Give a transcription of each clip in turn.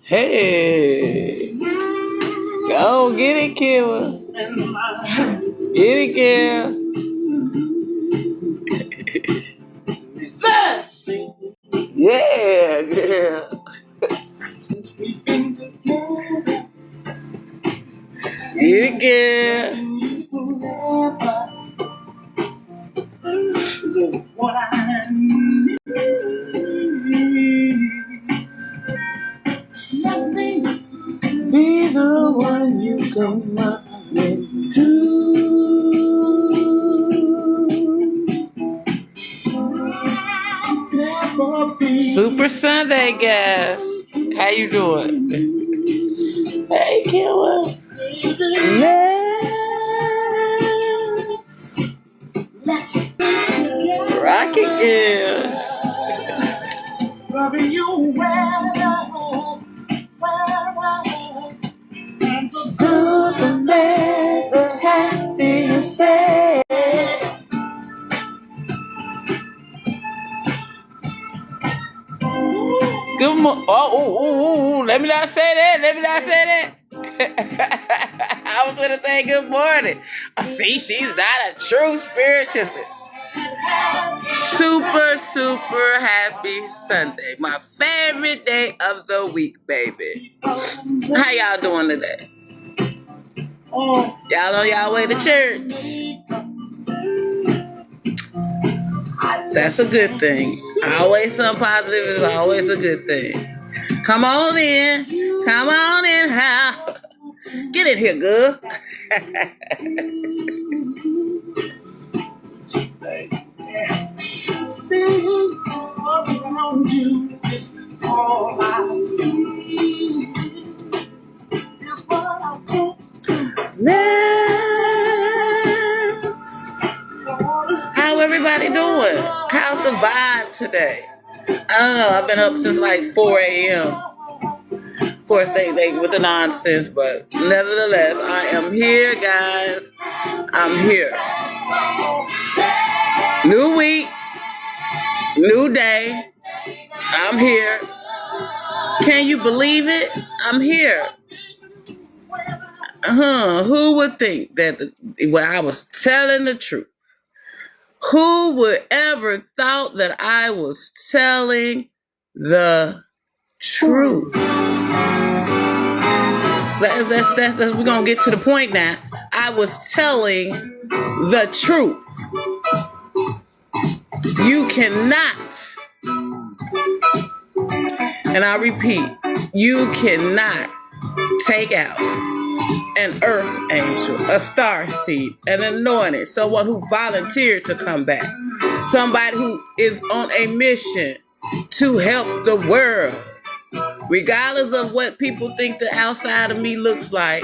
Hey, go get it, Killa. Get it, Killa. Yeah, girl. Get it, girl. Be the one you come up into. Super Sunday, guys. How you doing? Hey, Killa. Let's rock it, girl. Loving you well. Good, the bad, the happy, you say. Good morning. Oh, let me not say that. I was going to say good morning. See, she's not a true spiritualist. Super happy Sunday. My favorite day of the week, baby. How y'all doing today? Y'all on y'all way to church? That's a good thing. Always something positive is always a good thing. Come on in. How? Get in here, girl. How everybody doing? How's the vibe today? I don't know. I've been up since like 4 a.m. Of course, they with the nonsense, but nevertheless, I am here, guys. I'm here. New week, new day. I'm here. Can you believe it? I'm here. Who would think that I was telling the truth? Who would ever thought that I was telling the truth? That's we're gonna get to the point now. I was telling the truth. You cannot, and I repeat, you cannot take out an earth angel, a star seed, an anointed, someone who volunteered to come back, somebody who is on a mission to help the world, regardless of what people think the outside of me looks like,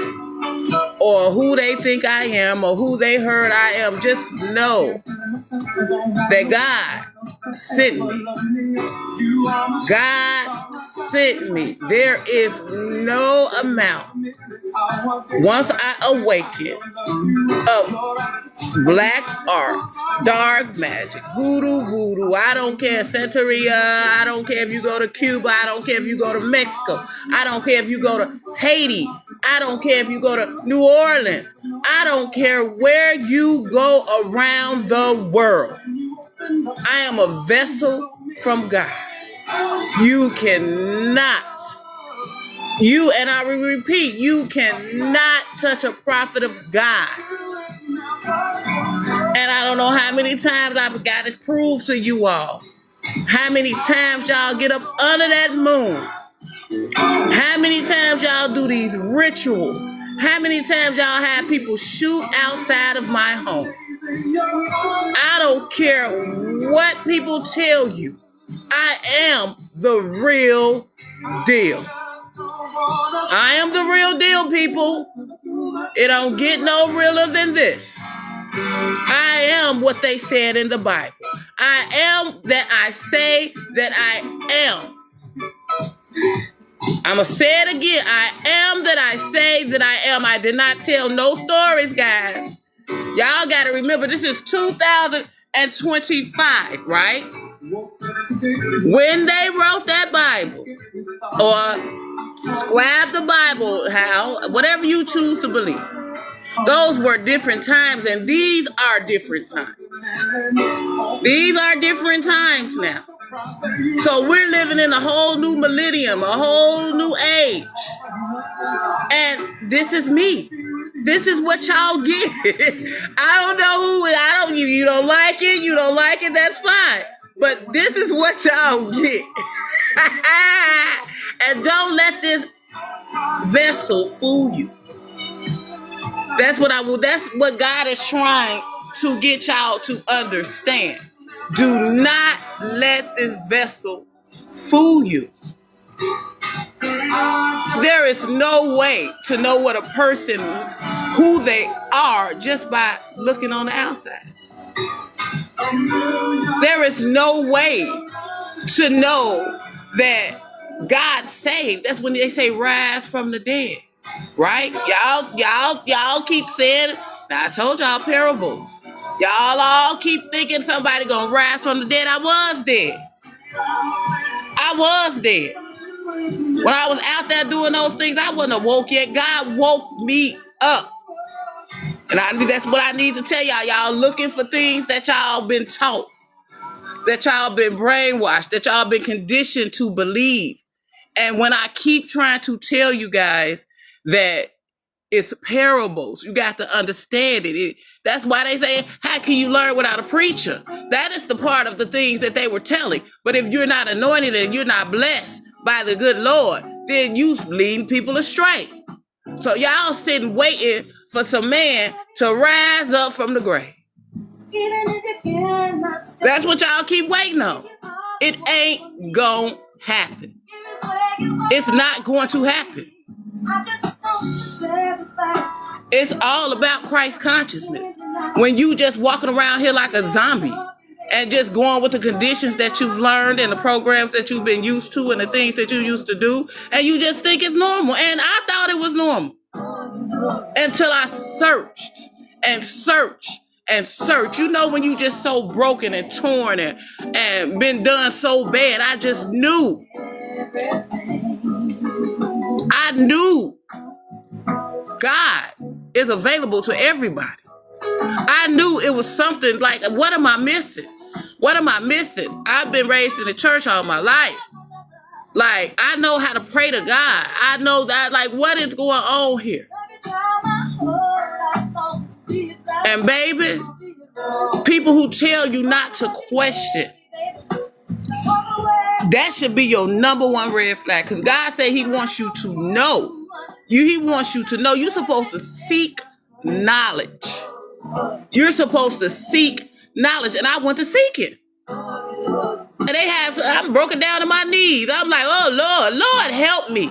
or who they think I am, or who they heard I am. Just know that God sent me. God sent me. There is no amount, once I awaken, of black arts, dark magic, voodoo, I don't care, Santeria, I don't care if you go to Cuba, I don't care if you go to Mexico, I don't care if you go to Haiti, I don't care if you go to New Orleans, I don't care where you go around the world. I am a vessel from God. You cannot, and I will repeat, you cannot touch a prophet of God. And I don't know how many times I've got to prove to you all. How many times y'all get up under that moon? How many times y'all do these rituals? How many times y'all have people shoot outside of my home? I don't care what people tell you. I am the real deal. I am the real deal, people. It don't get no realer than this. I am what they said in the Bible. I am that I say that I am. I'm going to say it again. I am that I say that I am. I did not tell no stories, guys. Y'all got to remember, this is 2025, right? When they wrote that Bible, or scribed the Bible, whatever you choose to believe, those were different times, and these are different times. These are different times now. So we're living in a whole new millennium, a whole new age. And this is me. This is what y'all get. I don't know who, you don't like it, that's fine. But this is what y'all get. And don't let this vessel fool you. That's what God is trying to get y'all to understand. Do not let this vessel fool you. There is no way to know what a person, who they are, just by looking on the outside. There is no way to know that God saved. That's when they say rise from the dead, right? Y'all keep saying, now I told y'all parables. Y'all all keep thinking somebody gonna rise from the dead. I was dead. When I was out there doing those things, I wasn't awoke yet. God woke me up. And that's what I need to tell y'all. Y'all looking for things that y'all been taught, that y'all been brainwashed, that y'all been conditioned to believe. And when I keep trying to tell you guys that it's parables, you got to understand it. That's why they say, how can you learn without a preacher? That is the part of the things that they were telling. But if you're not anointed and you're not blessed by the good Lord, then you leading people astray. So y'all sitting waiting for some man to rise up from the grave. That's what y'all keep waiting on. It ain't gonna happen. It's not going to happen. It's all about Christ consciousness. When you just walking around here like a zombie and just going with the conditions that you've learned and the programs that you've been used to and the things that you used to do, and you just think it's normal. And I thought it was normal until I searched and searched and searched. You know, when you just so broken and torn and been done so bad, I just knew. I knew God is available to everybody. I knew it was something like, what am I missing? What am I missing? I've been raised in the church all my life. Like, I know how to pray to God. I know that, like, what is going on here? And baby, people who tell you not to question, that should be your number one red flag. Because God said he wants you to know. He wants you to know. You're supposed to seek knowledge. You're supposed to seek knowledge. And I went to seek it. And I'm broken down to my knees. I'm like, oh, Lord, help me.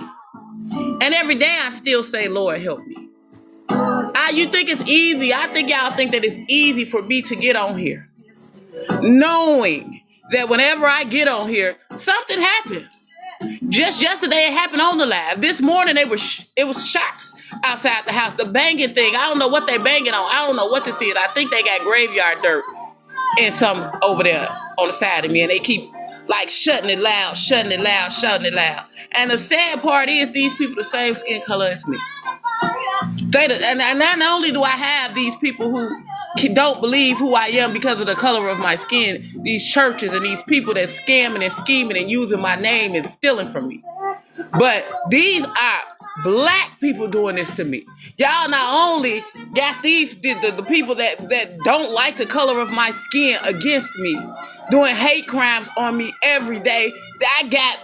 And every day I still say, Lord, help me. You think it's easy. I think y'all think that it's easy for me to get on here, knowing that whenever I get on here, something happens. Just yesterday, it happened on the live. This morning, it was shots outside the house. The banging thing, I don't know what they banging on. I don't know what this is. I think they got graveyard dirt and some over there on the side of me, and they keep like shutting it loud. And the sad part is, these people the same skin color as me. And not only do I have these people who don't believe who I am because of the color of my skin, these churches and these people that's scamming and scheming and using my name and stealing from me, but these are black people doing this to me. Y'all not only got the people that don't like the color of my skin against me, doing hate crimes on me every day. I got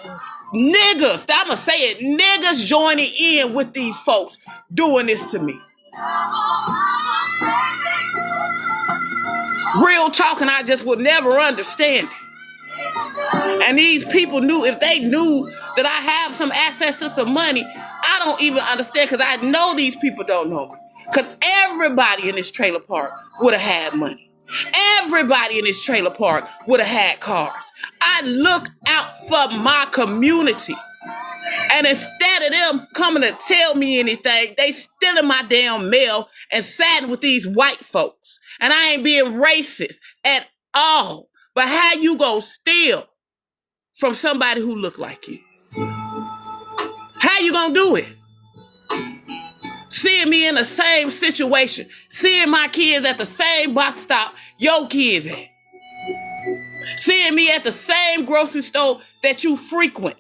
niggas, I'ma say it, niggas joining in with these folks doing this to me. Real talking, I just would never understand it. And these people knew, if they knew that I have some access to some money, I don't even understand, because I know these people don't know me. Because everybody in this trailer park would have had money. Everybody in this trailer park would have had cars. I look out for my community. And instead of them coming to tell me anything, they stealing my damn mail and siding with these white folks. And I ain't being racist at all. But how you gonna steal from somebody who look like you? How you gonna do it? Seeing me in the same situation, seeing my kids at the same bus stop your kids at, seeing me at the same grocery store that you frequent.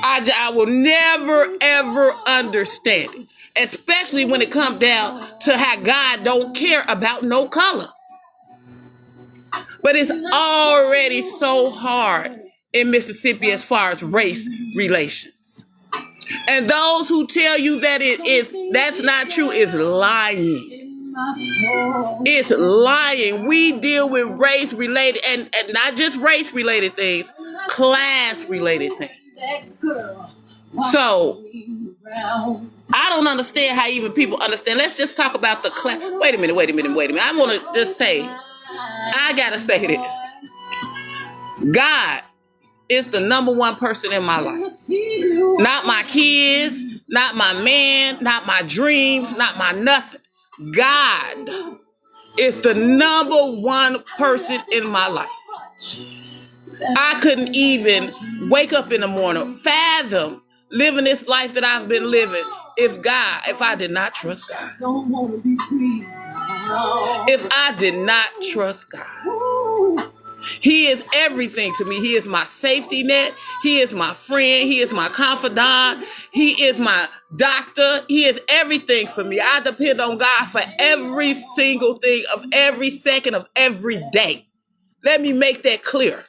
I will never, ever understand it, especially when it comes down to how God don't care about no color. But it's already so hard in Mississippi as far as race relations. And those who tell you that that's not true is lying. It's lying. We deal with race-related, and not just race-related things, class-related things. So, I don't understand how even people understand. Let's just talk about the class. Wait a minute. I want to just say, I got to say this. God is the number one person in my life. Not my kids, not my man, not my dreams, not my nothing. God is the number one person in my life. I couldn't even wake up in the morning, fathom living this life that I've been living if I did not trust God. If I did not trust God. He is everything to me. He is my safety net. He is my friend. He is my confidant. He is my doctor. He is everything for me. I depend on God for every single thing of every second of every day. Let me make that clear.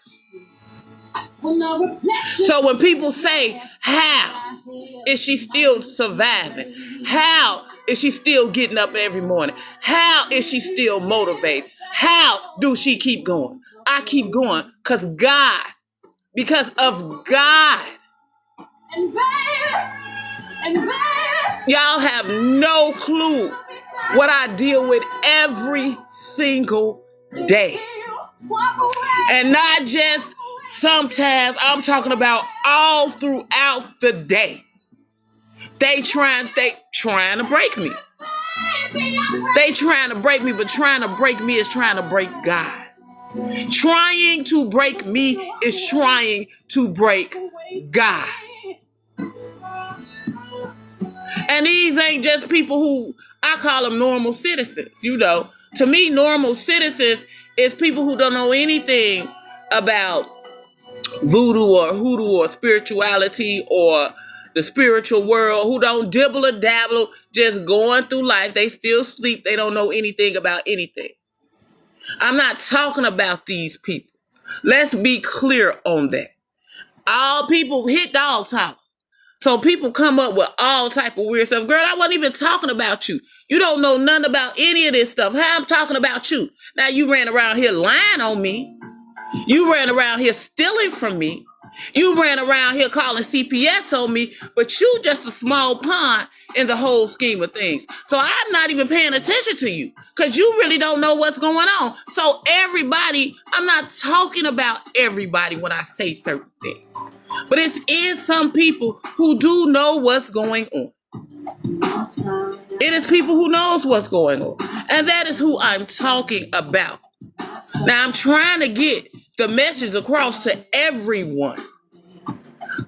So when people say, how is she still surviving? How is she still getting up every morning? How is she still motivated? How do she keep going? I keep going because of God. Y'all have no clue what I deal with every single day. And not just sometimes, I'm talking about all throughout the day. They trying to break me. They trying to break me, but trying to break me is trying to break God. Trying to break me is trying to break God. And these ain't just people who, I call them normal citizens, you know. To me, normal citizens is people who don't know anything about voodoo or hoodoo or spirituality or the spiritual world, who don't dibble or dabble, just going through life. They still sleep. They don't know anything about anything. I'm not talking about these people. Let's be clear on that. All people hit dog talk. So people come up with all type of weird stuff. Girl, I wasn't even talking about you. You don't know nothing about any of this stuff. How I'm talking about you. Now you ran around here lying on me. You ran around here stealing from me. You ran around here calling CPS on me, but you just a small pawn in the whole scheme of things. So I'm not even paying attention to you because you really don't know what's going on. So everybody, I'm not talking about everybody when I say certain things, but it is some people who do know what's going on. It is people who knows what's going on. And that is who I'm talking about. Now I'm trying to get the message across to everyone.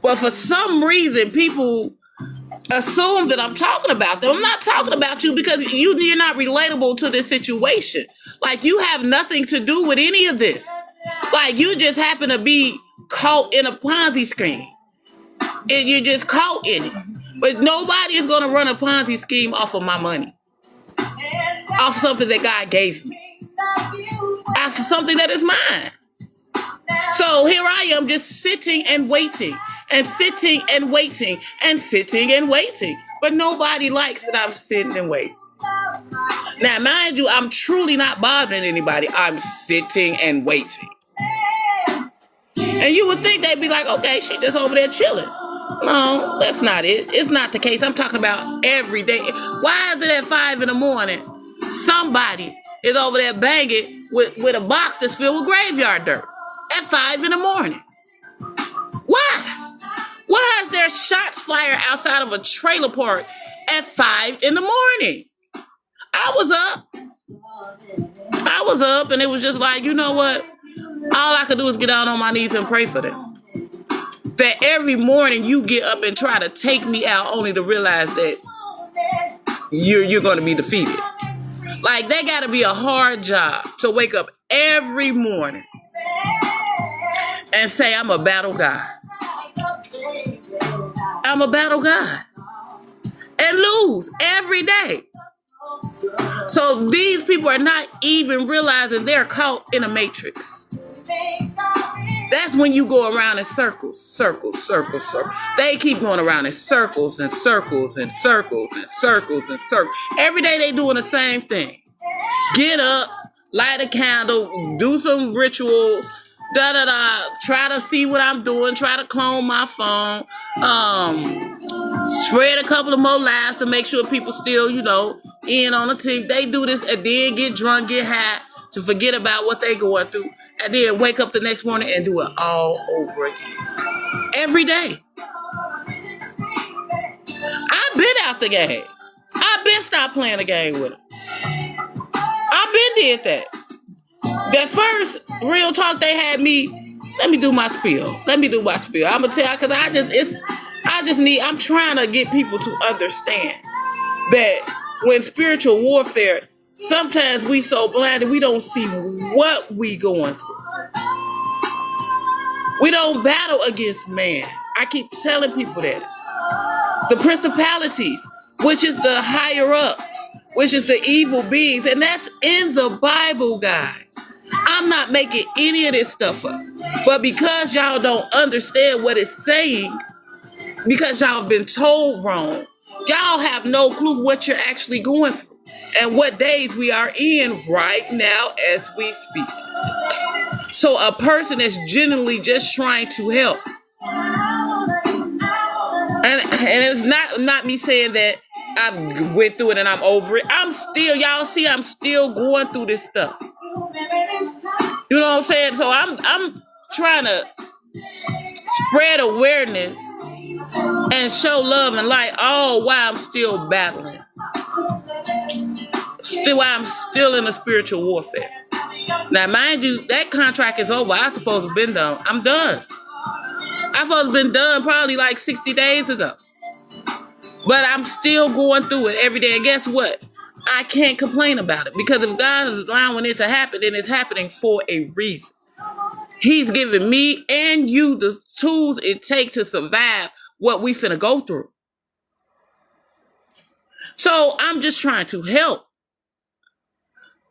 But for some reason, people assume that I'm talking about them. I'm not talking about you because you're not relatable to this situation. Like, you have nothing to do with any of this. Like, you just happen to be caught in a Ponzi scheme. And you're just caught in it. But nobody is going to run a Ponzi scheme off of my money. Off something that God gave me. Off something that is mine. So here I am just sitting and waiting. And sitting and waiting. And sitting and waiting. But nobody likes that I'm sitting and waiting. Now, mind you, I'm truly not bothering anybody. I'm sitting and waiting. And you would think they'd be like, okay, she just over there chilling. No, that's not it. It's not the case. I'm talking about every day. Why is it at 5 in the morning, somebody is over there banging with a box that's filled with graveyard dirt at 5 in the morning? Why? Why is there shots fired outside of a trailer park at 5 in the morning? I was up and it was just like, you know what? All I could do is get down on my knees and pray for them. That every morning you get up and try to take me out only to realize that you're going to be defeated. Like, they got to be a hard job to wake up every morning and say, I'm a battle God. I'm a battle God. And lose every day. So these people are not even realizing they're caught in a matrix. That's when you go around in circles. They keep going around in circles and circles and circles and circles and circles. Every day they doing the same thing. Get up, light a candle, do some rituals, try to see what I'm doing, try to clone my phone, spread a couple of more lies to make sure people still, in on the team. They do this and then get drunk, get high to forget about what they going through. And then wake up the next morning and do it all over again. Every day. I've been out the game. I've been stopped playing the game with them. I've been did that. That first real talk they had me, let me do my spiel. I'm going to tell you, because I'm trying to get people to understand that when spiritual warfare, sometimes we so blinded we don't see what we going through. We don't battle against man. I keep telling people that. The principalities, which is the higher ups, which is the evil beings, and that's in the Bible, guys. I'm not making any of this stuff up. But because y'all don't understand what it's saying, because y'all have been told wrong, y'all have no clue what you're actually going through and what days we are in right now as we speak. So a person that's genuinely just trying to help. And it's not me saying that I went through it and I'm over it. I'm still going through this stuff. You know what I'm saying? So I'm trying to spread awareness and show love and light all while I'm still battling. While I'm still in a spiritual warfare. Now, mind you, that contract is over. I supposed to have been done. I'm done. I supposed to have been done probably like 60 days ago. But I'm still going through it every day. And guess what? I can't complain about it. Because if God is allowing it to happen, then it's happening for a reason. He's giving me and you the tools it takes to survive what we finna go through. So I'm just trying to help.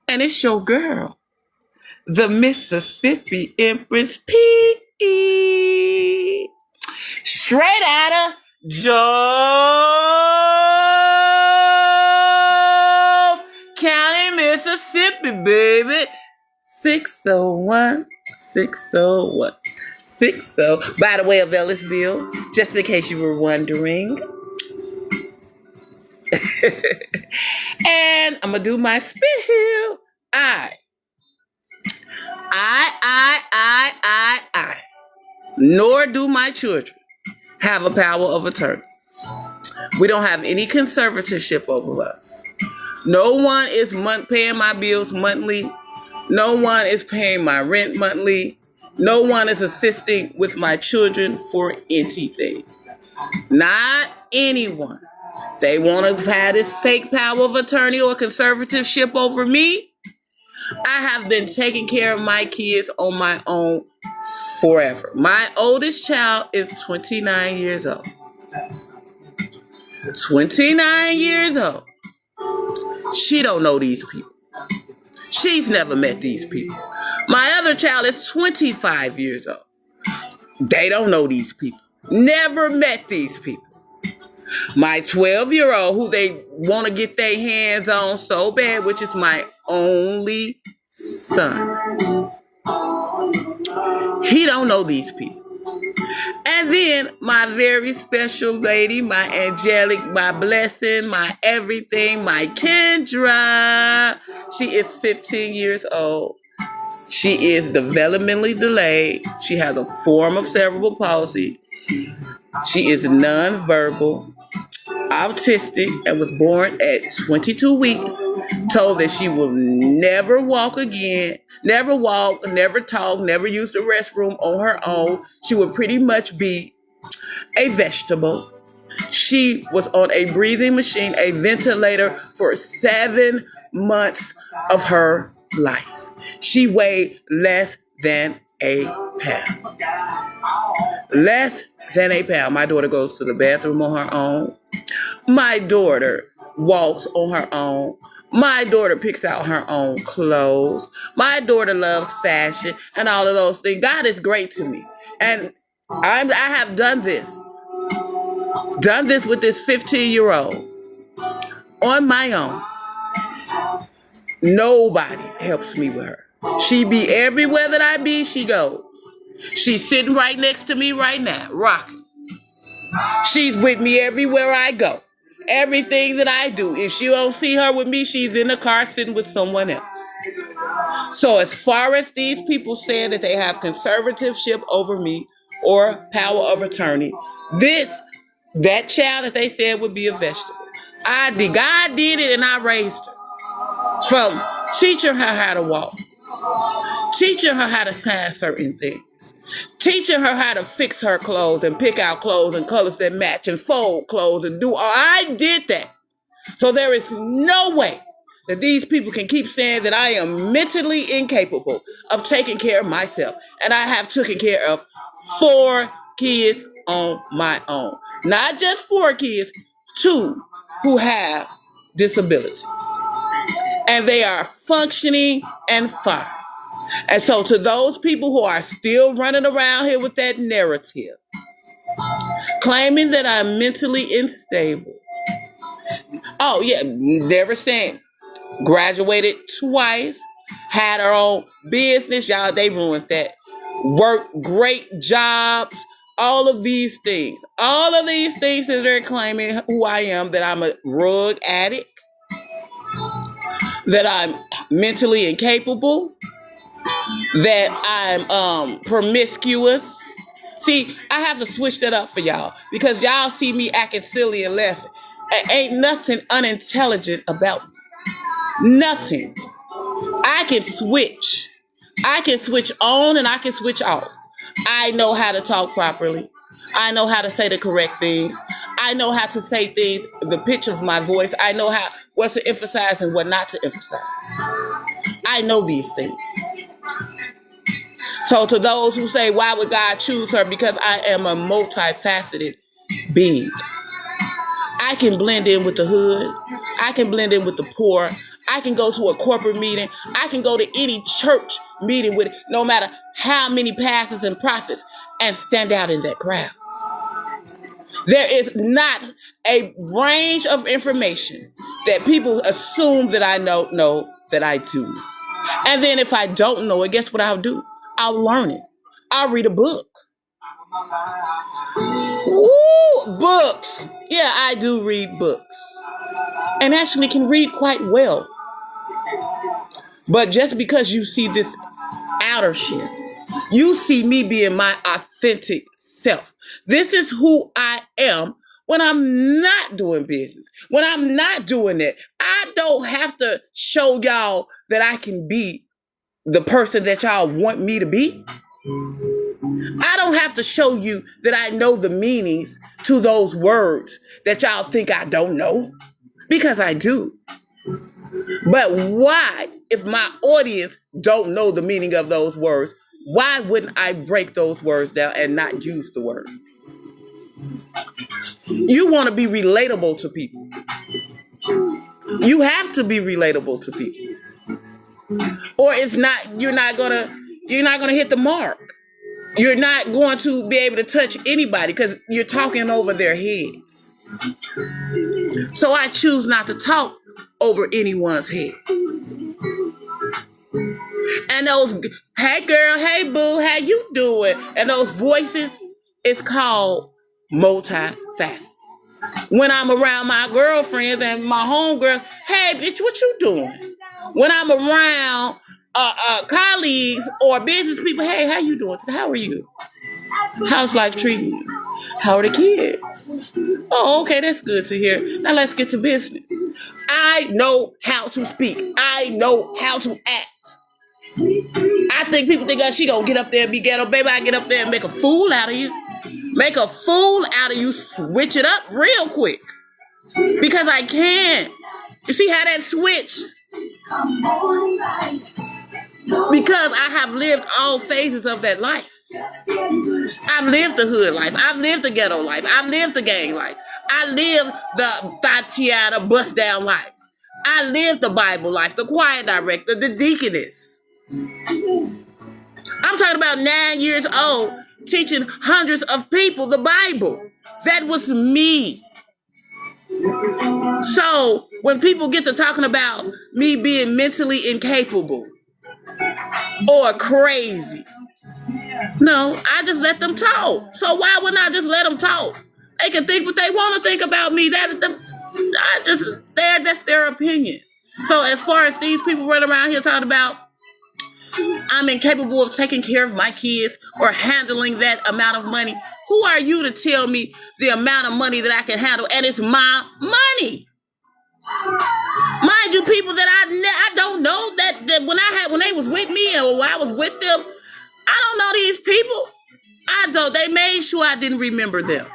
And it's your girl, the Mississippi Empress P. Straight out of Jove County, Mississippi, baby. 601. By the way of Ellisville, just in case you were wondering. And I'm going to do my spiel. I, nor do my children have a power of attorney. We don't have any conservatorship over us. No one is paying my bills monthly. No one is paying my rent monthly. No one is assisting with my children for anything. Not anyone. They want to have this fake power of attorney or conservatorship over me. I have been taking care of my kids on my own forever. My oldest child is 29 years old. 29 years old. She don't know these people. She's never met these people. My other child is 25 years old. They don't know these people. Never met these people. My 12-year-old, who they want to get their hands on so bad, which is my only son. He don't know these people. And then my very special lady, my angelic, my blessing, my everything, my Kendra. She is 15 years old. She is developmentally delayed. She has a form of cerebral palsy. She is nonverbal, autistic, and was born at 22 weeks. Told that she will never walk again, never walk, never talk, never use the restroom on her own. She would pretty much be a vegetable. She was on a breathing machine, a ventilator for 7 months of her life. She weighed less than a pound. Less than a pound. My daughter goes to the bathroom on her own. My daughter walks on her own. My daughter picks out her own clothes. My daughter loves fashion and all of those things. God is great to me. And I have done this with this 15-year-old on my own. Nobody helps me with her. She be everywhere that I be, she goes. She's sitting right next to me right now, rocking. She's with me everywhere I go. Everything that I do. If you don't see her with me, she's in the car sitting with someone else. So as far as these people saying that they have conservatorship over me or power of attorney, that child that they said would be a vegetable. God did it and I raised her. From teaching her how to walk, teaching her how to sign certain things, teaching her how to fix her clothes and pick out clothes and colors that match and fold clothes and do all. I did that. So there is no way that these people can keep saying that I am mentally incapable of taking care of myself. And I have taken care of 4 kids on my own. Not just 4 kids, 2 who have disabilities. And they are functioning and fine. And so to those people who are still running around here with that narrative, claiming that I'm mentally unstable. Oh, yeah, never saying. Graduated twice, had her own business. Y'all, they ruined that. Worked great jobs. All of these things. All of these things that they're claiming who I am, that I'm a drug addict, that I'm mentally incapable, that I'm promiscuous. See, I have to switch that up for y'all because y'all see me acting silly and laughing. Ain't nothing unintelligent about me. Nothing. I can switch. I can switch on and I can switch off. I know how to talk properly. I know how to say the correct things. I know how to say things, the pitch of my voice. I know what to emphasize and what not to emphasize. I know these things. So to those who say, why would God choose her? Because I am a multifaceted being. I can blend in with the hood. I can blend in with the poor. I can go to a corporate meeting. I can go to any church meeting with no matter how many pastors and prophets and stand out in that crowd. There is not a range of information that people assume that I know that I do. And then if I don't know it, guess what I'll do? I'll learn it. I'll read a book. Ooh, books. Yeah, I do read books. And actually can read quite well. But just because you see this outer shit, you see me being my authentic self. This is who I am when I'm not doing business. When I'm not doing it, I don't have to show y'all that I can be the person that y'all want me to be. I don't have to show you that I know the meanings to those words that y'all think I don't know, because I do. But why, if my audience don't know the meaning of those words, why wouldn't I break those words down and not use the word? You want to be relatable to people. You have to be relatable to people. Or you're not gonna hit the mark. You're not going to be able to touch anybody because you're talking over their heads. So I choose not to talk over anyone's head. And those, hey girl, hey boo, how you doing? And those voices, it's called multifaceted. When I'm around my girlfriends and my homegirl, hey bitch, what you doing? When I'm around colleagues or business people, hey, how you doing today? How are you? How's life treating you? How are the kids? Oh, okay, that's good to hear. Now let's get to business. I know how to speak. I know how to act. I think people think she gonna get up there and be ghetto. Baby, I get up there and make a fool out of you. Make a fool out of you. Switch it up real quick. Because I can. You see how that switched? Because I have lived all phases of that life. I've lived the hood life. I've lived the ghetto life. I've lived the gang life. I lived the Tatiana bust down life. I lived the Bible life, the choir director, the deaconess. I'm talking about 9 years old, teaching hundreds of people the Bible. That was me. So when people get to talking about me being mentally incapable or crazy, no, I just let them talk. So why wouldn't I just let them talk? They can think what they want to think about me. That's their opinion. So as far as these people running around here talking about I'm incapable of taking care of my kids or handling that amount of money, who are you to tell me the amount of money that I can handle? And it's my money. Mind you, people that I don't know that when they was with me or when I was with them, I don't know these people. They made sure I didn't remember them.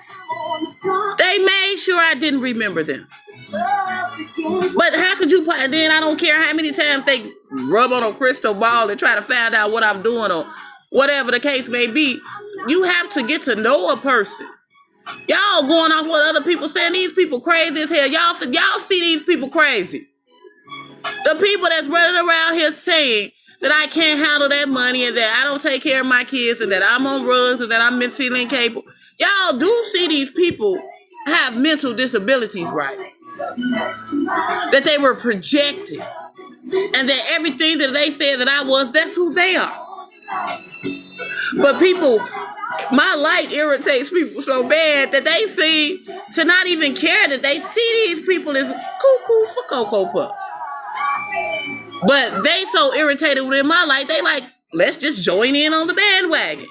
They made sure I didn't remember them. But how could you, then I don't care how many times they rub on a crystal ball and try to find out what I'm doing or whatever the case may be. You have to get to know a person. Y'all going off what other people saying. These people crazy as hell. Y'all see these people crazy. The people that's running around here saying that I can't handle that money and that I don't take care of my kids and that I'm on drugs and that I'm mentally incapable. Y'all do see these people have mental disabilities, right? That they were projected. And that everything that they said that I was, that's who they are. But people, my light irritates people so bad that they seem to not even care that they see these people as cuckoo for Cocoa Puffs. But they so irritated with my light, they like, let's just join in on the bandwagon.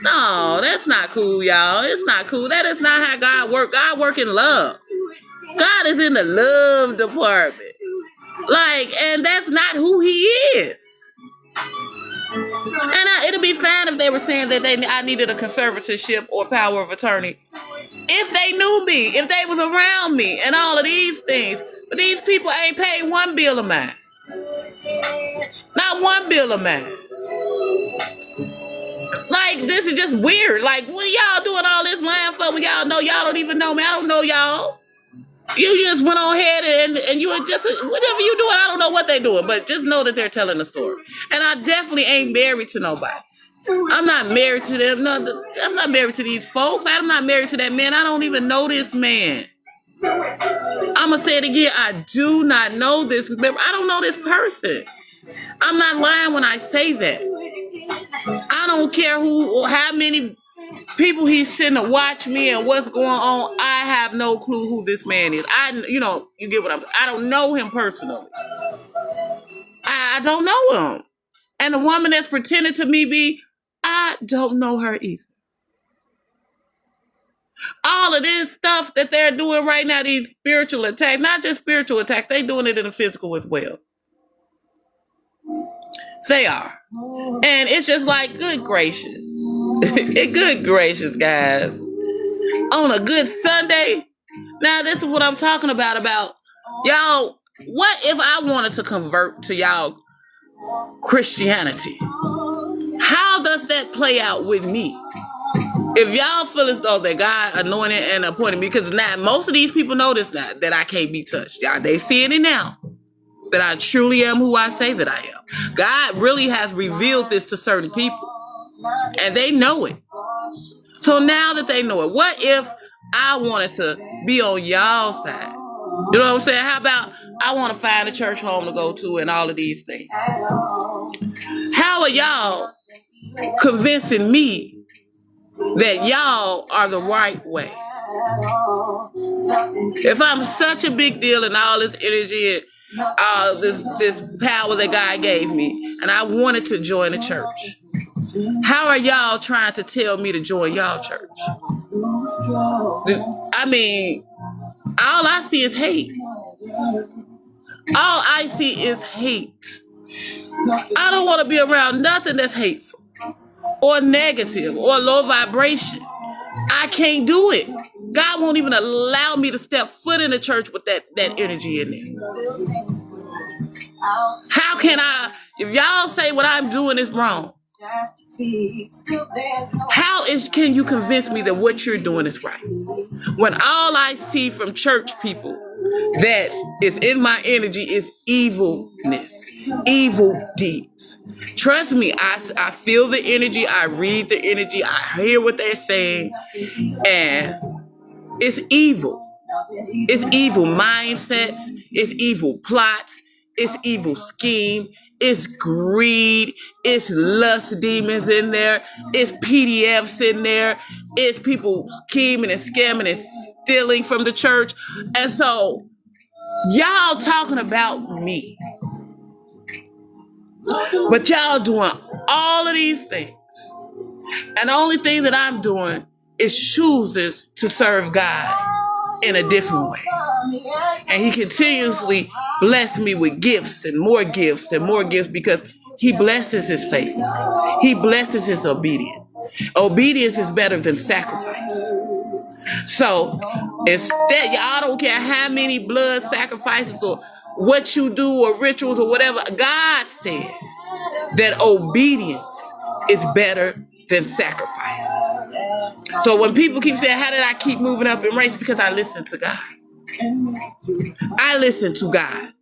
No, that's not cool, y'all. It's not cool. That is not how God works. God works in love. God is in the love department. And that's not who he is. And it'll be fine if they were saying that I needed a conservatorship or power of attorney. If they knew me, if they was around me and all of these things. But these people ain't paid one bill of mine. Not one bill of mine. This is just weird. What are y'all doing all this lying for when y'all know y'all don't even know me? I don't know y'all. You just went on ahead and you were just, whatever you doing, I don't know what they're doing, but just know that they're telling a story. And I definitely ain't married to nobody. I'm not married to them. No, I'm not married to these folks. I'm not married to that man. I don't even know this man. I'm going to say it again. I do not know this. I don't know this person. I'm not lying when I say that. I don't care who or how many people he's sending to watch me and what's going on. I have no clue who this man is. You get what I don't know him personally. I don't know him. And the woman that's pretending to me I don't know her either. All of this stuff that they're doing right now, these spiritual attacks, not just spiritual attacks, they're doing it in the physical as well. They are. And it's just good gracious. Good gracious, guys. On a good Sunday. Now, this is what I'm talking about. Y'all, what if I wanted to convert to y'all Christianity? How does that play out with me? If y'all feel as though that God anointed and appointed me, because now most of these people know this now, that I can't be touched. Y'all, they seeing it now. That I truly am who I say that I am. God really has revealed this to certain people. And they know it. So now that they know it, what if I wanted to be on y'all side. You know what I'm saying? How about I want to find a church home to go to and all of these things? How are y'all convincing me that y'all are the right way? If I'm such a big deal and all this energy and this power that God gave me, and I wanted to join a church, how are y'all trying to tell me to join y'all church? I mean, all I see is hate. All I see is hate. I don't want to be around nothing that's hateful or negative or low vibration. I can't do it. God won't even allow me to step foot in the church with that energy in it. How can I, if y'all say what I'm doing is wrong, can you convince me that what you're doing is right? When all I see from church people that is in my energy is evilness, evil deeds. Trust me, I feel the energy, I read the energy, I hear what they're saying, and it's evil. It's evil mindsets, it's evil plots, it's evil scheme, it's greed, it's lust demons in there, it's PDFs in there, it's people scheming and scamming and stealing from the church. And so y'all talking about me, but y'all doing all of these things. And the only thing that I'm doing is choosing to serve God in a different way. And he continuously blessed me with gifts and more gifts and more gifts because he blesses his faithful. He blesses his obedience. Obedience is better than sacrifice. So instead, y'all don't care how many blood sacrifices or what you do or rituals or whatever. God said that obedience is better than sacrifice. So when people keep saying, how did I keep moving up in ranks? Because I listen to God. I listen to God.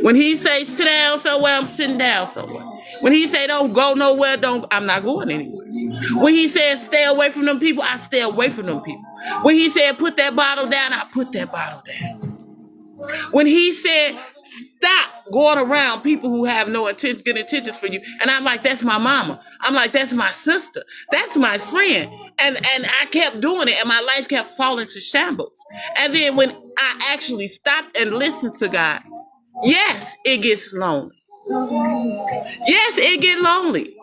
When he say sit down somewhere, I'm sitting down somewhere. When he say don't go nowhere, I'm not going anywhere. When he said stay away from them people, I stay away from them people. When he said put that bottle down, I put that bottle down. When he said stop going around people who have no good intentions for you, and I'm like, that's my mama. I'm like, that's my sister. That's my friend. And I kept doing it, and my life kept falling to shambles. And then when I actually stopped and listened to God, yes, it gets lonely. Yes, it gets lonely.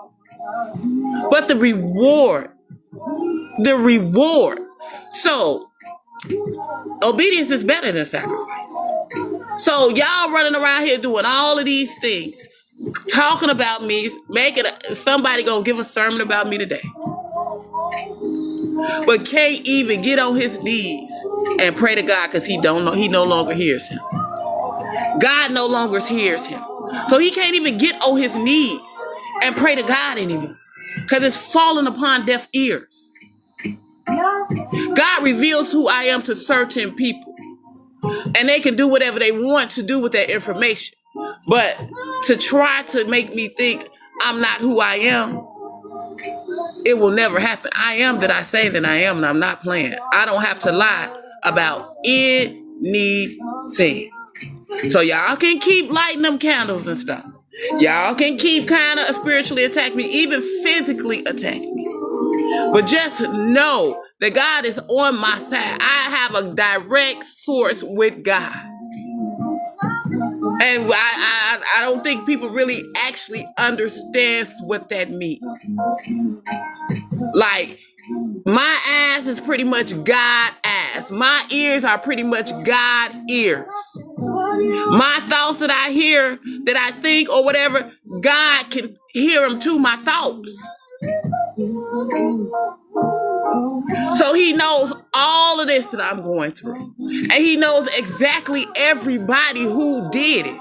But the reward. So, obedience is better than sacrifice. So y'all running around here doing all of these things, talking about me, somebody gonna give a sermon about me today, but can't even get on his knees and pray to God because he no longer hears him. God no longer hears him. So he can't even get on his knees and pray to God anymore because it's falling upon deaf ears. God reveals who I am to certain people, and they can do whatever they want to do with that information. But to try to make me think I'm not who I am, it will never happen. I am that I say that I am, and I'm not playing. I don't have to lie about anything. So y'all can keep lighting them candles and stuff. Y'all can keep kind of spiritually attack me, even physically attack me. But just know that God is on my side. I have a direct source with God. And I don't think people really actually understand what that means. Like, my ass is pretty much God ass. My ears are pretty much God ears. My thoughts that I hear, that I think or whatever, God can hear them too, my thoughts. So he knows all of this that I'm going through. And he knows exactly everybody who did it.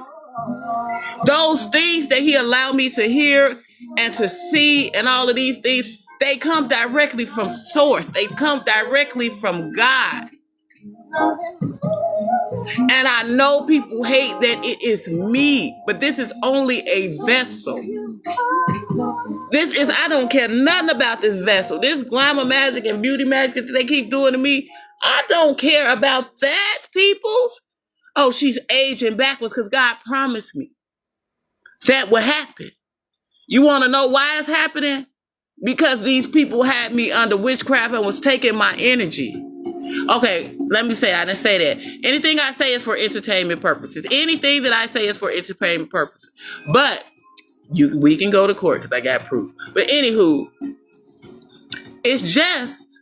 Those things that he allowed me to hear and to see and all of these things, they come directly from source. They come directly from God. And I know people hate that it is me, but this is only a vessel. I don't care nothing about this vessel. This glamour magic and beauty magic that they keep doing to me, I don't care about that, peoples. Oh, she's aging backwards because God promised me that would happen. You want to know why it's happening? Because these people had me under witchcraft and was taking my energy. Okay, let me say, I didn't say that. Anything I say is for entertainment purposes. Anything that I say is for entertainment purposes. But we can go to court because I got proof. But anywho, it's just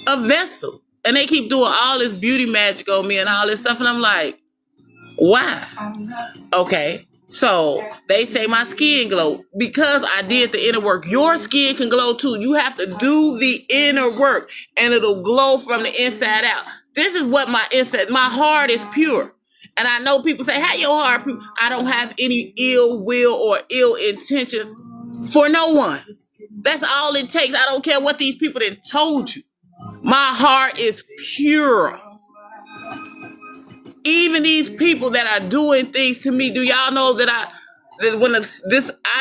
a vessel. And they keep doing all this beauty magic on me and all this stuff. And I'm like, why? Okay. So they say my skin glow because I did the inner work. Your skin can glow too. You have to do the inner work and it'll glow from the inside out. This is what my heart is pure. And I know people say, how your heart pure? I don't have any ill will or ill intentions for no one. That's all it takes. I don't care what these people done told you. My heart is pure. Even these people that are doing things to me, do y'all know that I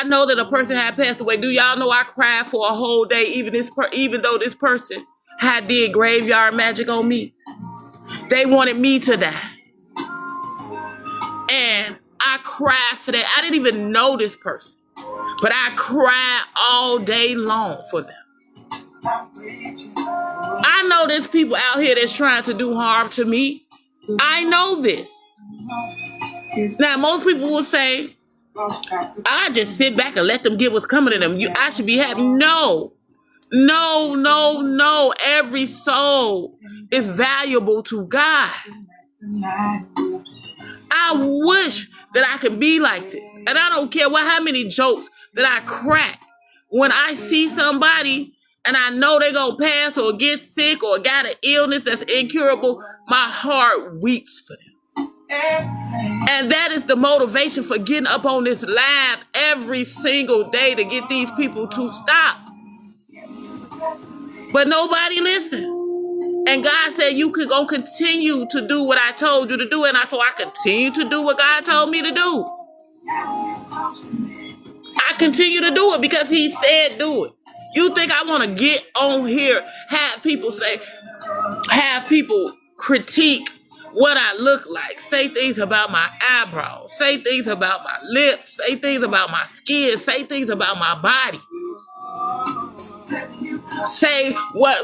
know that a person had passed away? Do y'all know I cried for a whole day, even though this person had did graveyard magic on me? They wanted me to die, and I cried for that. I didn't even know this person, but I cried all day long for them. I know there's people out here that's trying to do harm to me. I know this. Now, most people will say, I just sit back and let them get what's coming to them. I should be happy. No. Every soul is valuable to God. I wish that I could be like this. And I don't care how many jokes that I crack when I see somebody and I know they're going to pass or get sick or got an illness that's incurable. My heart weeps for them. And that is the motivation for getting up on this live every single day to get these people to stop. But nobody listens. And God said you could go continue to do what I told you to do. And so I continue to do what God told me to do. I continue to do it because he said do it. You think I want to get on here, have people critique what I look like, say things about my eyebrows, say things about my lips, say things about my skin, say things about my body.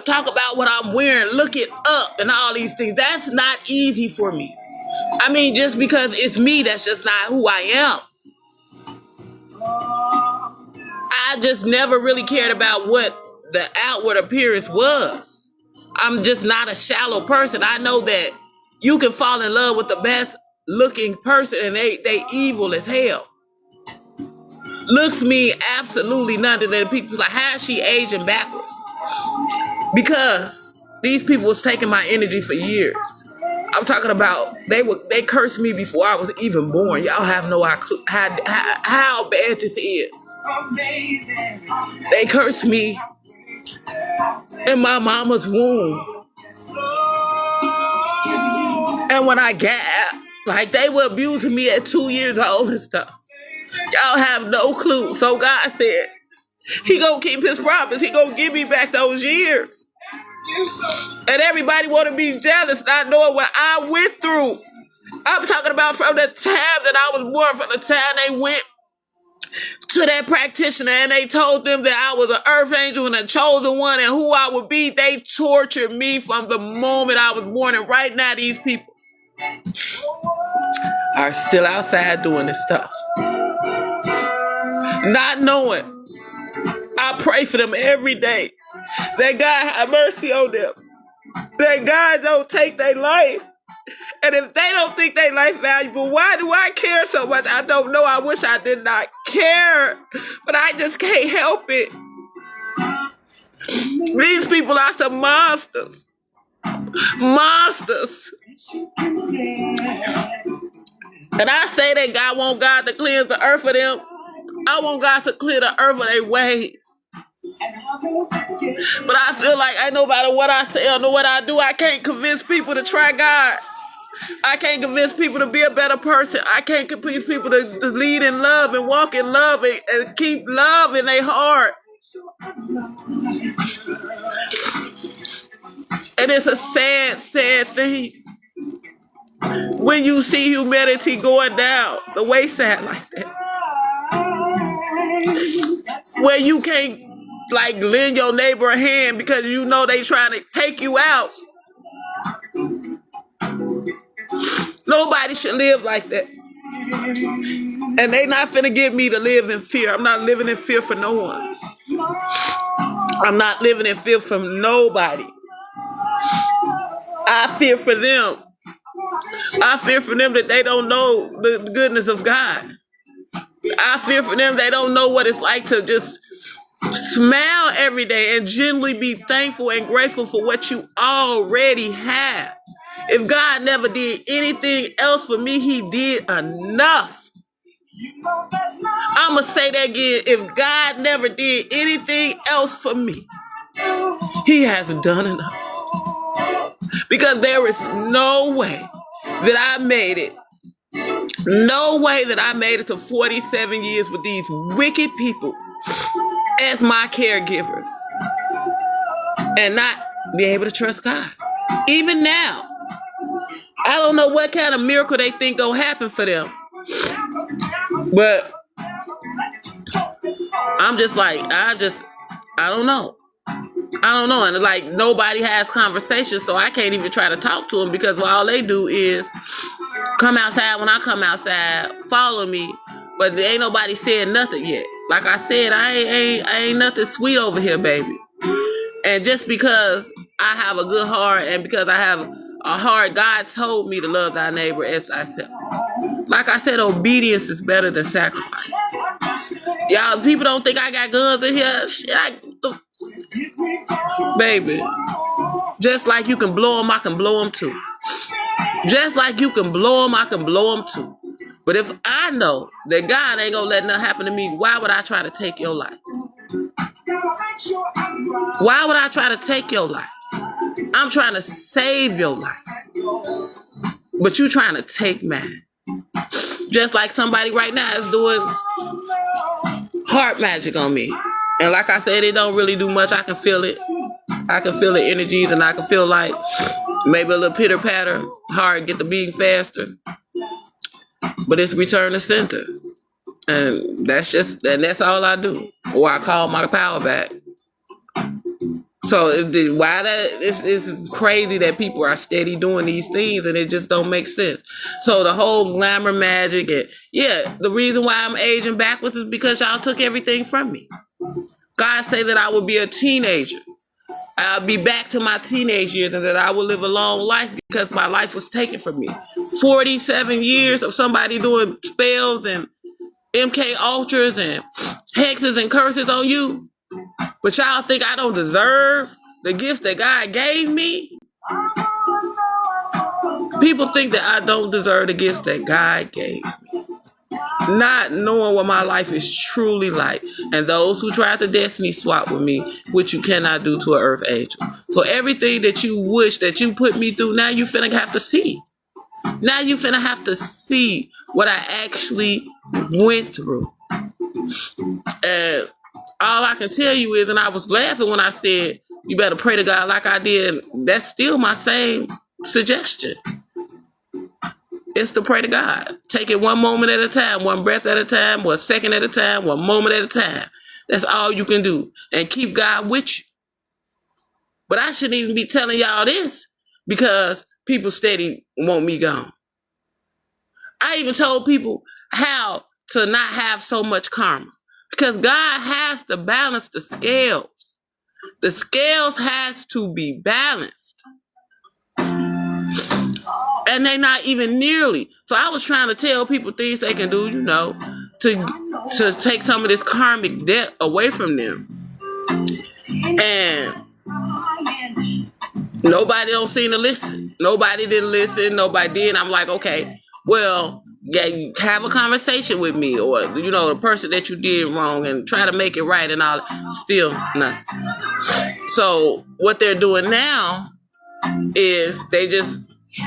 Talk about what I'm wearing, look it up and all these things. That's not easy for me. I mean, just because it's me, that's just not who I am. I just never really cared about what the outward appearance was. I'm just not a shallow person. I know that you can fall in love with the best looking person and they evil as hell. Looks mean absolutely nothing. That people like, how is she aging backwards? Because these people was taking my energy for years. I'm talking about they cursed me before I was even born. Y'all have no clue how bad this is. They cursed me in my mama's womb. And when I got, they were abusing me at 2 years old and stuff. Y'all have no clue. So God said, he gonna keep his promise. He gonna give me back those years. And everybody want to be jealous, not knowing what I went through. I'm talking about from the time that I was born, from the time they went to that practitioner and they told them that I was an earth angel and a chosen one and who I would be. They tortured me from the moment I was born. And right now, these people are still outside doing this stuff. Not knowing. I pray for them every day. That God have mercy on them. That God don't take their life. And if they don't think their life valuable, why do I care so much? I don't know. I wish I did not care. But I just can't help it. These people are some monsters. Monsters. And I say that God want God to cleanse the earth of them. I want God to clear the earth of their ways. But I feel like no matter what I say or what I do, I can't convince people to try God. I can't convince people to be a better person. I can't convince people to lead in love and walk in love and keep love in their heart. And it's a sad, sad thing when you see humanity going down the wayside like that, where you can't like lend your neighbor a hand because you know they trying to take you out. Nobody should live like that. And they not finna get me to live in fear. I'm not living in fear for no one. I'm not living in fear from nobody. I fear for them. I fear for them that they don't know the goodness of God. I fear for them they don't know what it's like to just smile every day and genuinely be thankful and grateful for what you already have. If God never did anything else for me, he did enough. I'm going to say that again. If God never did anything else for me, he has done enough. Because there is no way that I made it. No way that I made it to 47 years with these wicked people as my caregivers and not be able to trust God. Even now, I don't know what kind of miracle they think gonna happen for them. But I'm just like, I don't know. I don't know. And like nobody has conversation, so I can't even try to talk to them because all they do is come outside when I come outside, follow me, but there ain't nobody saying nothing yet. Like I said, I ain't nothing sweet over here, baby. And just because I have a good heart and because I have a heart, God told me to love thy neighbor as thyself. Like I said, obedience is better than sacrifice. Y'all, people don't think I got guns in here. Shit, baby, just like you can blow them, I can blow them too. Just like you can blow them, I can blow them too. But if I know that God ain't gonna let nothing happen to me, why would I try to take your life? Why would I try to take your life? I'm trying to save your life. But you trying to take mine. Just like somebody right now is doing heart magic on me. And like I said, it don't really do much. I can feel it. I can feel the energies and I can feel like maybe a little pitter patter, heart get the beating faster. But it's return to center. And that's all I do. Or I call my power back. So why it's crazy that people are steady doing these things and it just don't make sense. So the whole glamour magic and the reason why I'm aging backwards is because y'all took everything from me. God say that I will be a teenager. I'll be back to my teenage years and that I will live a long life because my life was taken from me. 47 years of somebody doing spells and MK Ultras and hexes and curses on you. But y'all think I don't deserve the gifts that God gave me? People think that I don't deserve the gifts that God gave me. Not knowing what my life is truly like. And those who tried to destiny swap with me, which you cannot do to an earth angel. So everything that you wish that you put me through, now you finna have to see. Now you finna have to see what I actually went through. And all I can tell you is, and I was laughing when I said, you better pray to God like I did. That's still my same suggestion. It's to pray to God. Take it one moment at a time, one breath at a time, 1 second at a time, 1 moment at a time. That's all you can do. And keep God with you. But I shouldn't even be telling y'all this because people steady want me gone. I even told people how to not have so much karma. Because God has to balance the scales. The scales has to be balanced. And they're not even nearly. So I was trying to tell people things they can do, to take some of this karmic debt away from them. And nobody don't seem to listen. Nobody didn't listen. Nobody did. I'm like, okay, well, you have a conversation with me or, the person that you did wrong and try to make it right and all. Still nothing. So what they're doing now is they just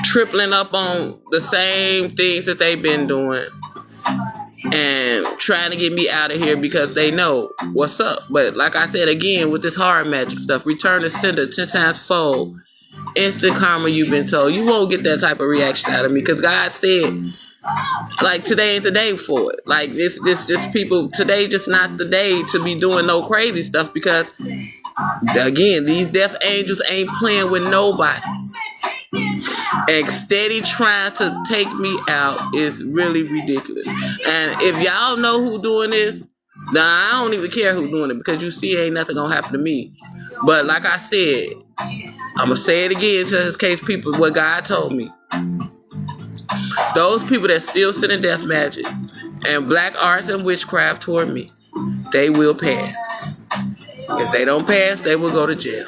tripling up on the same things that they've been doing and trying to get me out of here because they know what's up. But like I said, again, with this hard magic stuff, return to sender 10 times fold instant karma you've been told. You won't get that type of reaction out of me because God said, like, today ain't the day for it. Like, this just people, today just not the day to be doing no crazy stuff because, again, these death angels ain't playing with nobody. And steady trying to take me out is really ridiculous. And if y'all know who doing this, nah, I don't even care who doing it because you see ain't nothing gonna happen to me. But like I said, I'm gonna say it again just in case people, what God told me. Those people that still sending death magic and black arts and witchcraft toward me, they will pass. If they don't pass, they will go to jail.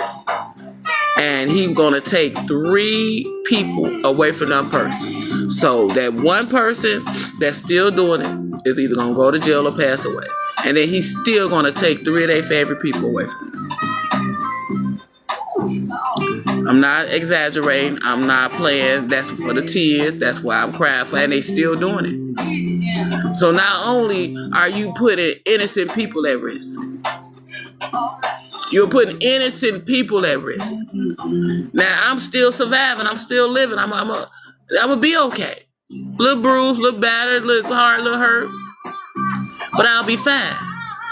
And he's going to take 3 people away from that person. So that one person that's still doing it is either going to go to jail or pass away. And then he's still going to take 3 of their favorite people away from them. I'm not exaggerating. I'm not playing. That's for the tears. That's why I'm crying for. And they still doing it. So not only are you putting innocent people at risk, you're putting innocent people at risk. Now, I'm still surviving. I'm still living. I'm gonna be okay. Little bruised, little battered, little hard, little hurt. But I'll be fine.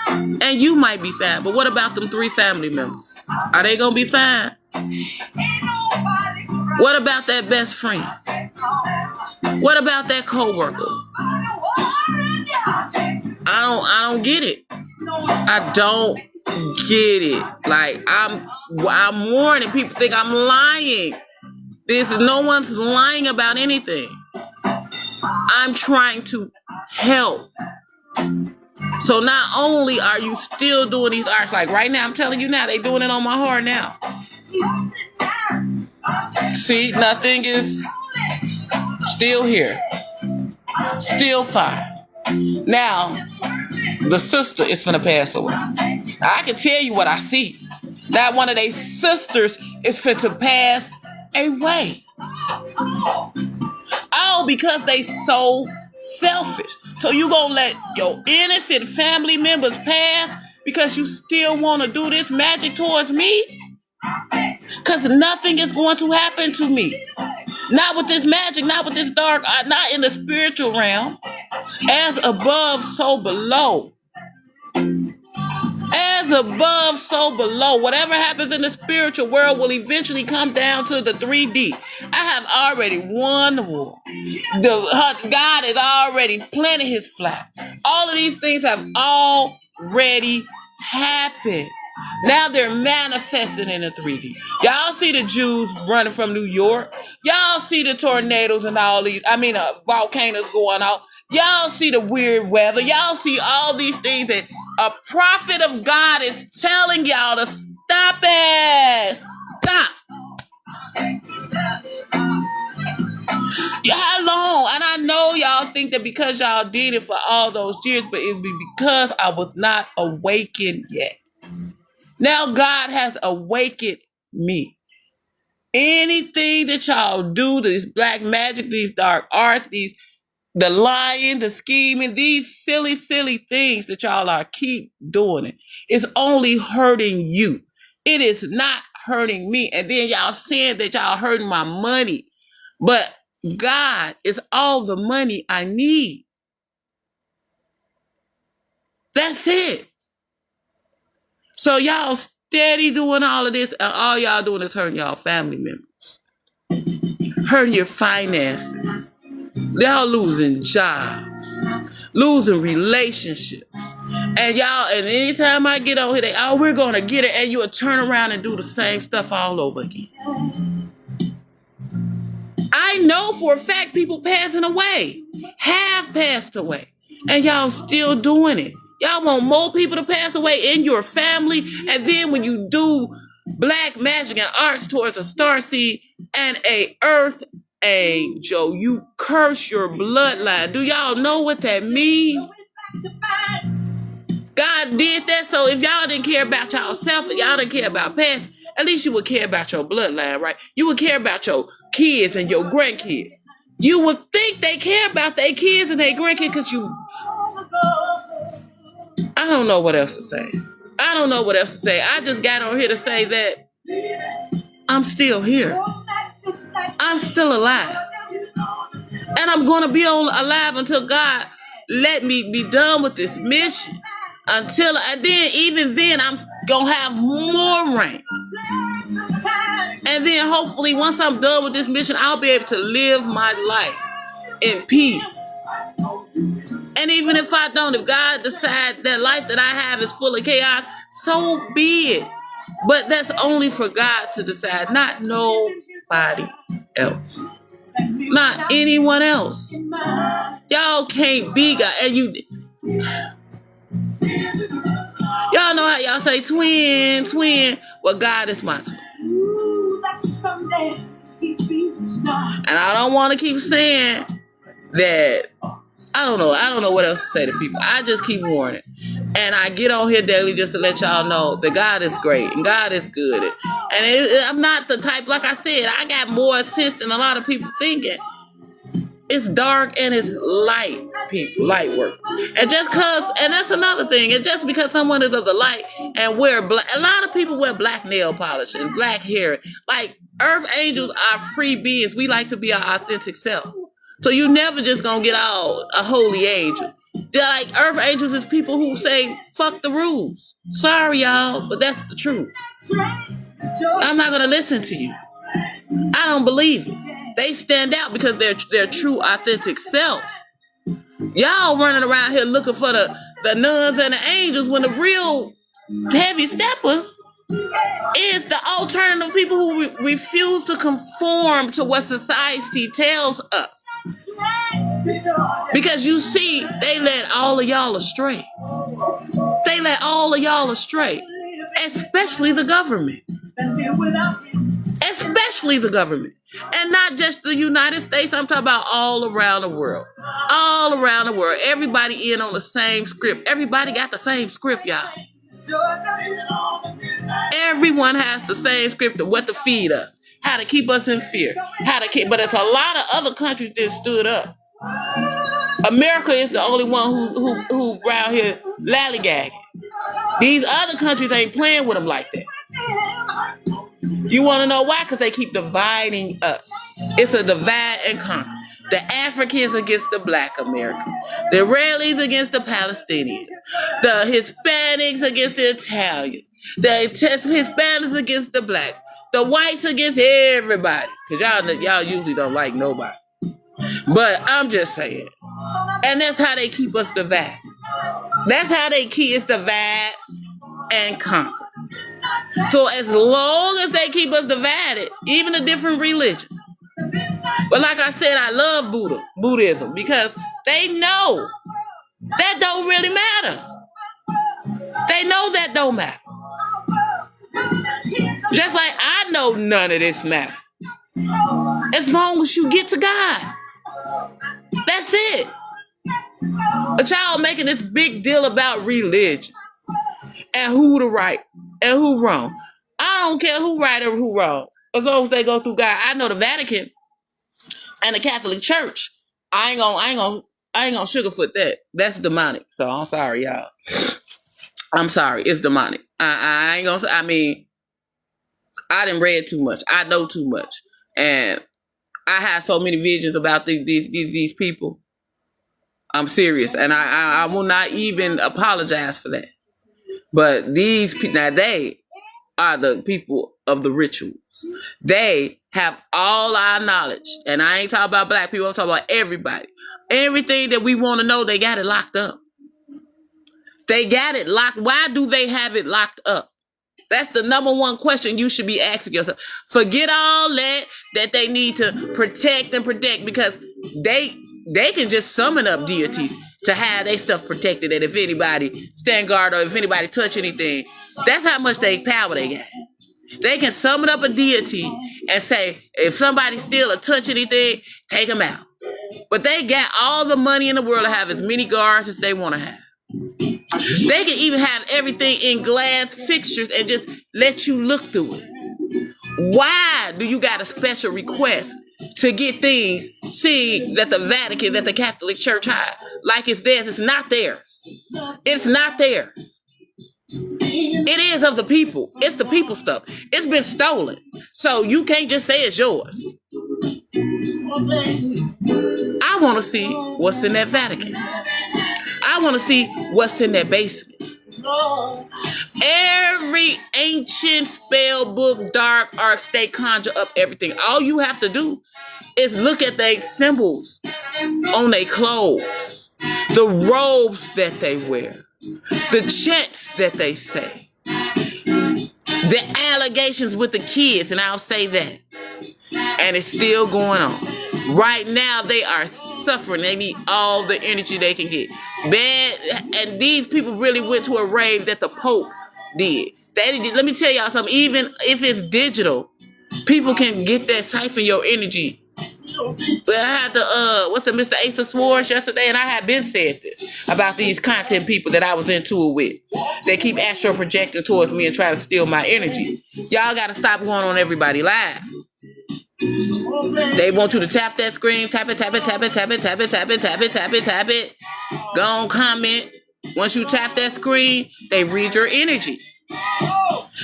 And you might be fine. But what about them 3 family members? Are they going to be fine? What about that best friend? What about that coworker? I don't get it. I don't get it. Like, I'm warning people think I'm lying. No one's lying about anything. I'm trying to help. So not only are you still doing these arts, like right now, I'm telling you now, they doing it on my heart now. See, nothing is still here. Still fine. Now, the sister is finna pass away. Now, I can tell you what I see. Now, one of their sisters is finna pass away. Oh, because they so selfish. So you gonna let your innocent family members pass because you still want to do this magic towards me? Because nothing is going to happen to me. Not with this magic, not with this dark, not in the spiritual realm. As above, so below. As above, so below. Whatever happens in the spiritual world will eventually come down to the 3D. I have already won the war. God has already planted his flag. All of these things have already happened. Now they're manifesting in the 3D. Y'all see the Jews running from New York. Y'all see the tornadoes and all these, volcanoes going off. Y'all see the weird weather. Y'all see all these things that a prophet of God is telling y'all to stop it. Stop. How long? And I know y'all think that because y'all did it for all those years, but it be because I was not awakened yet. Now God has awakened me. Anything that y'all do, this black magic, these dark arts, the lying, the scheming, these silly, silly things that y'all are keep doing it, it's only hurting you. It is not hurting me. And then y'all saying that y'all hurting my money. But God is all the money I need. That's it. So y'all steady doing all of this, and all y'all doing is hurting y'all family members. Hurting your finances. Y'all losing jobs. Losing relationships. And anytime I get over here, we're going to get it. And you'll turn around and do the same stuff all over again. I know for a fact people passing away. Have passed away. And y'all still doing it. Y'all want more people to pass away in your family. And then when you do black magic and arts towards a starseed and a earth angel, you curse your bloodline. Do y'all know what that means? God did that. So if y'all didn't care about y'allself and y'all didn't care about past, at least you would care about your bloodline, right? You would care about your kids and your grandkids. You would think they care about their kids and their grandkids because I don't know what else to say. I just got on here to say that I'm still here. I'm still alive. And I'm going to be alive until God let me be done with this mission. And then, even then, I'm going to have more rank. And then hopefully once I'm done with this mission, I'll be able to live my life in peace. And even if I don't, if God decides that life that I have is full of chaos, so be it. But that's only for God to decide, not nobody else. Not anyone else. Y'all can't be God. And y'all know how y'all say twin. Well, God is my twin. And I don't want to keep saying that. I don't know what else to say to people. I just keep warning. And I get on here daily just to let y'all know that God is great and God is good. And I'm not the type, like I said, I got more sense than a lot of people thinking. It's dark and it's light people, light work. And that's another thing. And just because someone is of the light and wear black, a lot of people wear black nail polish and black hair. Like, earth angels are free beings. We like to be our authentic self. So you never just gonna get out a holy angel. They're like, earth angels is people who say, fuck the rules. Sorry, y'all, but that's the truth. I'm not gonna listen to you. I don't believe it. They stand out because they're their true, authentic self. Y'all running around here looking for the nuns and the angels when the real heavy steppers is the alternative people who refuse to conform to what society tells us. Because you see, they led all of y'all astray. They led all of y'all astray. Especially the government. Especially the government. And not just the United States. I'm talking about all around the world. All around the world. Everybody in on the same script. Everybody got the same script, y'all. Everyone has the same script of what to feed us. How to keep us in fear. But it's a lot of other countries that stood up. America is the only one who around here lollygagging. These other countries ain't playing with them like that. You want to know why? Because they keep dividing us. It's a divide and conquer. The Africans against the Black Americans. The Israelis against the Palestinians. The Hispanics against the Italians. The Hispanics against the Blacks. The whites against everybody. Because y'all usually don't like nobody. But I'm just saying. And that's how they keep us divided. That's how they keep us divide and conquer. So as long as they keep us divided, even the different religions. But like I said, I love Buddhism, because they know that don't really matter. They know that don't matter. Just like I know none of this matter. As long as you get to God. That's it. But y'all making this big deal about religion and who the right and who wrong. I don't care who right or who wrong, as long as they go through God. I know the Vatican and the Catholic Church. I ain't gonna sugarfoot that. That's demonic. So I'm sorry, y'all. I'm sorry, it's demonic. I ain't gonna. I mean, I done read too much. I know too much, and I have so many visions about these people. I'm serious, and I will not even apologize for that. But these people, now they are the people of the rituals. They have all our knowledge, and I ain't talking about black people. I'm talking about everybody. Everything that we want to know, they got it locked up. They got it locked. Why do they have it locked up? That's the number one question you should be asking yourself. Forget all that they need to protect, because they can just summon up deities to have their stuff protected. And if anybody stand guard or if anybody touch anything, that's how much power they got. They can summon up a deity and say, if somebody steal or touch anything, take them out. But they got all the money in the world to have as many guards as they want to have. They can even have everything in glass fixtures and just let you look through it. Why do you got a special request to get things seen that the Vatican, that the Catholic Church has? Like it's theirs. It's not theirs. It's not theirs. It is of the people. It's the people stuff. It's been stolen. So you can't just say it's yours. I want to see what's in that Vatican. I want to see what's in that basement. Every ancient spell book, dark arts, they conjure up everything. All you have to do is look at the symbols on their clothes, the robes that they wear, the chants that they say, the allegations with the kids, and I'll say that. And it's still going on. Right now, they are suffering. They need all the energy they can get. Bad, and these people really went to a rave that the Pope did. Let me tell y'all something. Even if it's digital, people can get that, siphon your energy. But I had Mr. Ace of Swords yesterday, and I had been said this about these content people that I was into it with. They keep astral projecting towards me and try to steal my energy. Y'all got to stop going on everybody's lives. They want you to tap that screen, tap it, tap it, tap it, tap it, tap it, tap it, tap it, tap it, tap it. Go on, comment. Once you tap that screen, they read your energy.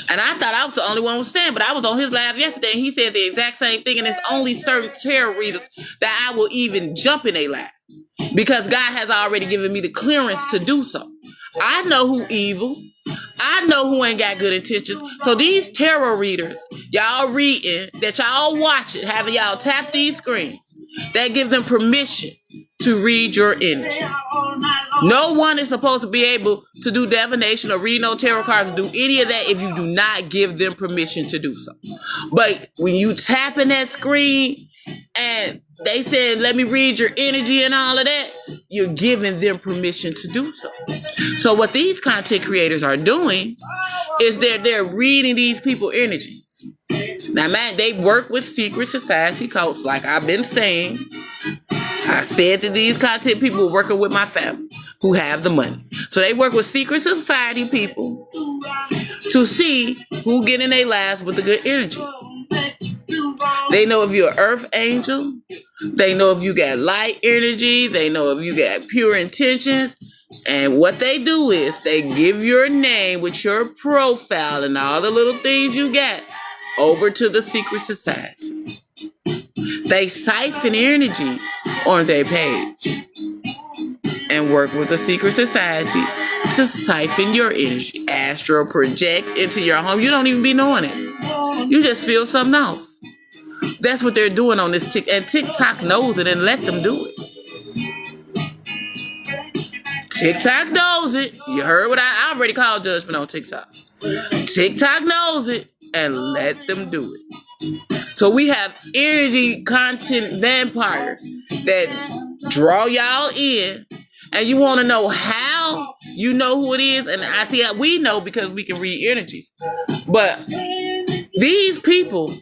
And I thought I was the only one who was saying, but I was on his live yesterday and he said the exact same thing. And it's only certain tarot readers that I will even jump in their live because God has already given me the clearance to do so. I know who evil. I know who ain't got good intentions. So these tarot readers, y'all reading, that y'all watching, having y'all tap these screens, that gives them permission to read your energy. No one is supposed to be able to do divination or read no tarot cards or do any of that if you do not give them permission to do so. But when you tap in that screen and they said, let me read your energy and all of that, you're giving them permission to do so. So what these content creators are doing is they're reading these people's energies. Now, man, they work with secret society cults, like I've been saying. I said that these content people are working with my family who have the money. So they work with secret society people to see who get in their lives with the good energy. They know if you're an earth angel. They know if you got light energy. They know if you got pure intentions. And what they do is they give your name with your profile and all the little things you got over to the secret society. They siphon energy on their page and work with the secret society to siphon your energy. Astral project into your home. You don't even be knowing it. You just feel something else. That's what they're doing on this TikTok. And TikTok knows it and let them do it. TikTok knows it. You heard what I already called judgment on TikTok. TikTok knows it and let them do it. So we have energy content vampires that draw y'all in, and you want to know how you know who it is. And I see how we know because we can read energies. But these people,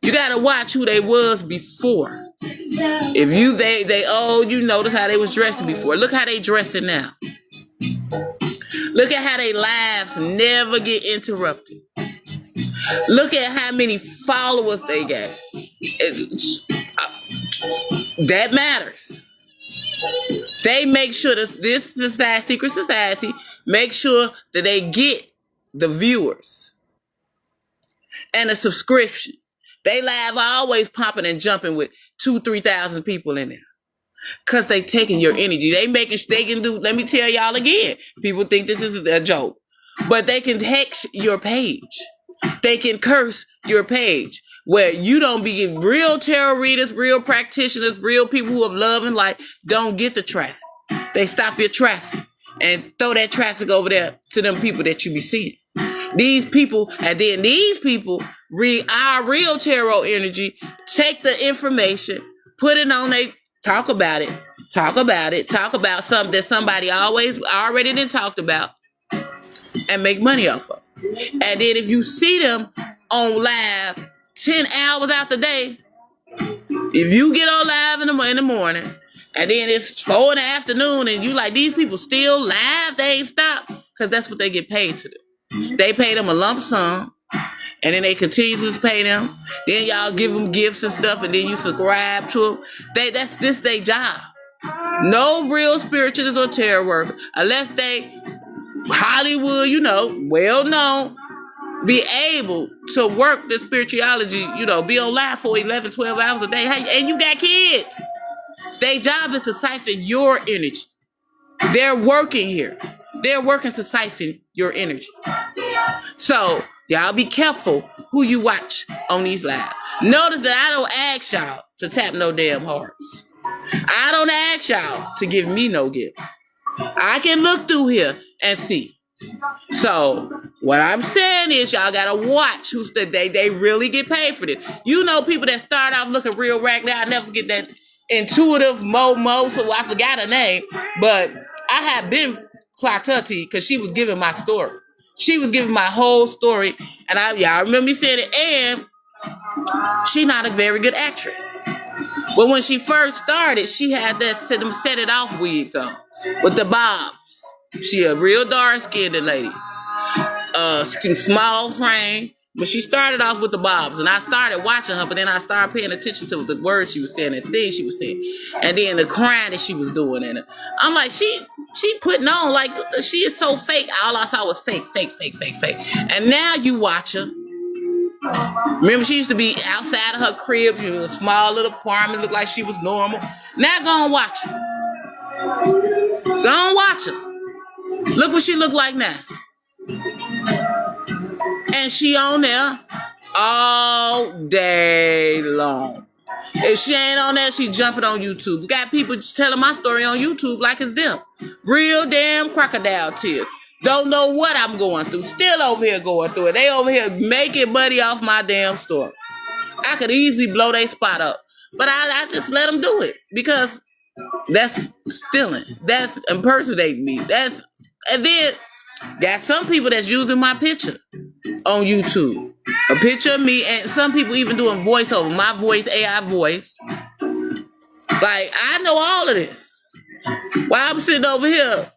you gotta watch who they was before. If you notice how they was dressing before. Look how they dressing now. Look at how they lives never get interrupted. Look at how many followers they got. That matters. They make sure that this society, secret society, make sure that they get the viewers and the subscriptions. They live always popping and jumping with 2,000-3,000 people in there. Cause they taking your energy. They can do, let me tell y'all again. People think this is a joke. But they can hex your page. They can curse your page. Where you don't be real tarot readers, real practitioners, real people who have love and light don't get the traffic. They stop your traffic and throw that traffic over there to them people that you be seeing. These people, and then these people read our real tarot energy, take the information, put it on talk about something that somebody already done talked about, and make money off of. And then if you see them on live 10 hours out the day, if you get on live in the morning, and then it's 4 in the afternoon, and you like, these people still live, they ain't stopped, because that's what they get paid to do. They pay them a lump sum, and then they continue to pay them. Then y'all give them gifts and stuff, and then you subscribe to them. That's their job. No real spiritualist or tarot worker, unless they Hollywood, well known, be able to work the spirituality, be on live for 11, 12 hours a day. Hey, and you got kids. Their job is to siphon your energy. They're working here. They're working to siphon your energy. So, y'all be careful who you watch on these lives. Notice that I don't ask y'all to tap no damn hearts. I don't ask y'all to give me no gifts. I can look through here and see. So, what I'm saying is y'all gotta watch who's they really get paid for this. People that start off looking real raggedy. I'll never forget that intuitive Momo, so I forgot her name. But I had been clocked her tea because she was giving my story. She was giving my whole story. And y'all remember me saying it, and she not a very good actress. But when she first started, she had that set it off wigs on with the bobs. She a real dark-skinned lady. Small frame. But she started off with the bobs. And I started watching her, but then I started paying attention to the words she was saying and the things she was saying. And then the crying that she was doing in it. I'm like, she putting on, like, she is so fake. All I saw was fake. And now you watch her. Remember, she used to be outside of her crib. She was a small little apartment, looked like she was normal. Now go and watch her. Go and watch her. Look what she look like now. And she on there all day long. If she ain't on there, she jumping on YouTube. We got people just telling my story on YouTube like it's them. Real damn crocodile tears. Don't know what I'm going through. Still over here going through it. They over here making money off my damn story. I could easily blow their spot up. But I just let them do it. Because that's stealing. That's impersonating me. And then got some people that's using my picture on YouTube. A picture of me, and some people even doing voiceover. My voice, AI voice. Like, I know all of this. While I'm sitting over here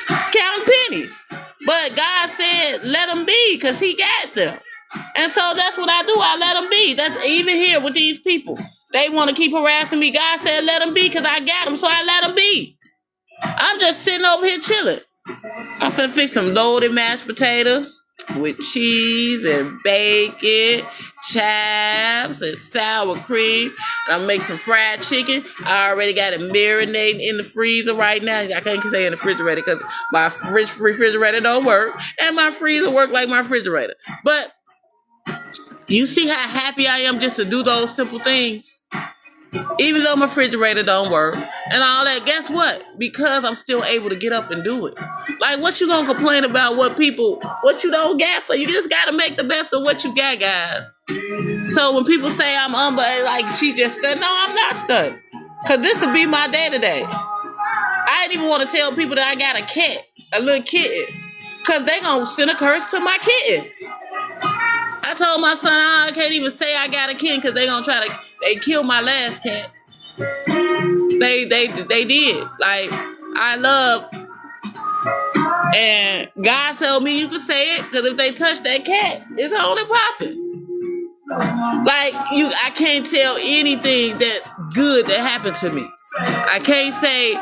counting pennies. But God said, let them be, because he got them. And so that's what I do. I let them be. That's even here with these people. They want to keep harassing me. God said, let them be, because I got them, so I let them be. I'm just sitting over here chilling. I'm finna fix some loaded mashed potatoes with cheese and bacon, chives and sour cream. And I'm make some fried chicken. I already got it marinating in the freezer right now. I can't say in the refrigerator because my refrigerator don't work. And my freezer work like my refrigerator. But you see how happy I am just to do those simple things? Even though my refrigerator don't work and all that, guess what? Because I'm still able to get up and do it. Like, what you gonna complain about what you don't got for? You just gotta make the best of what you got, guys. So when people say I'm like she just stunned, no, I'm not stunned. Cause this will be my day today. I didn't even want to tell people that I got a cat, a little kitten. Cause they gonna send a curse to my kitten. I told my son, I can't even say I got a kitten because they gonna try to. They killed my last cat. They did. Like, I love. And God told me you could say it because if they touch that cat, it's on and popping. Like, I can't tell anything that good that happened to me. I can't say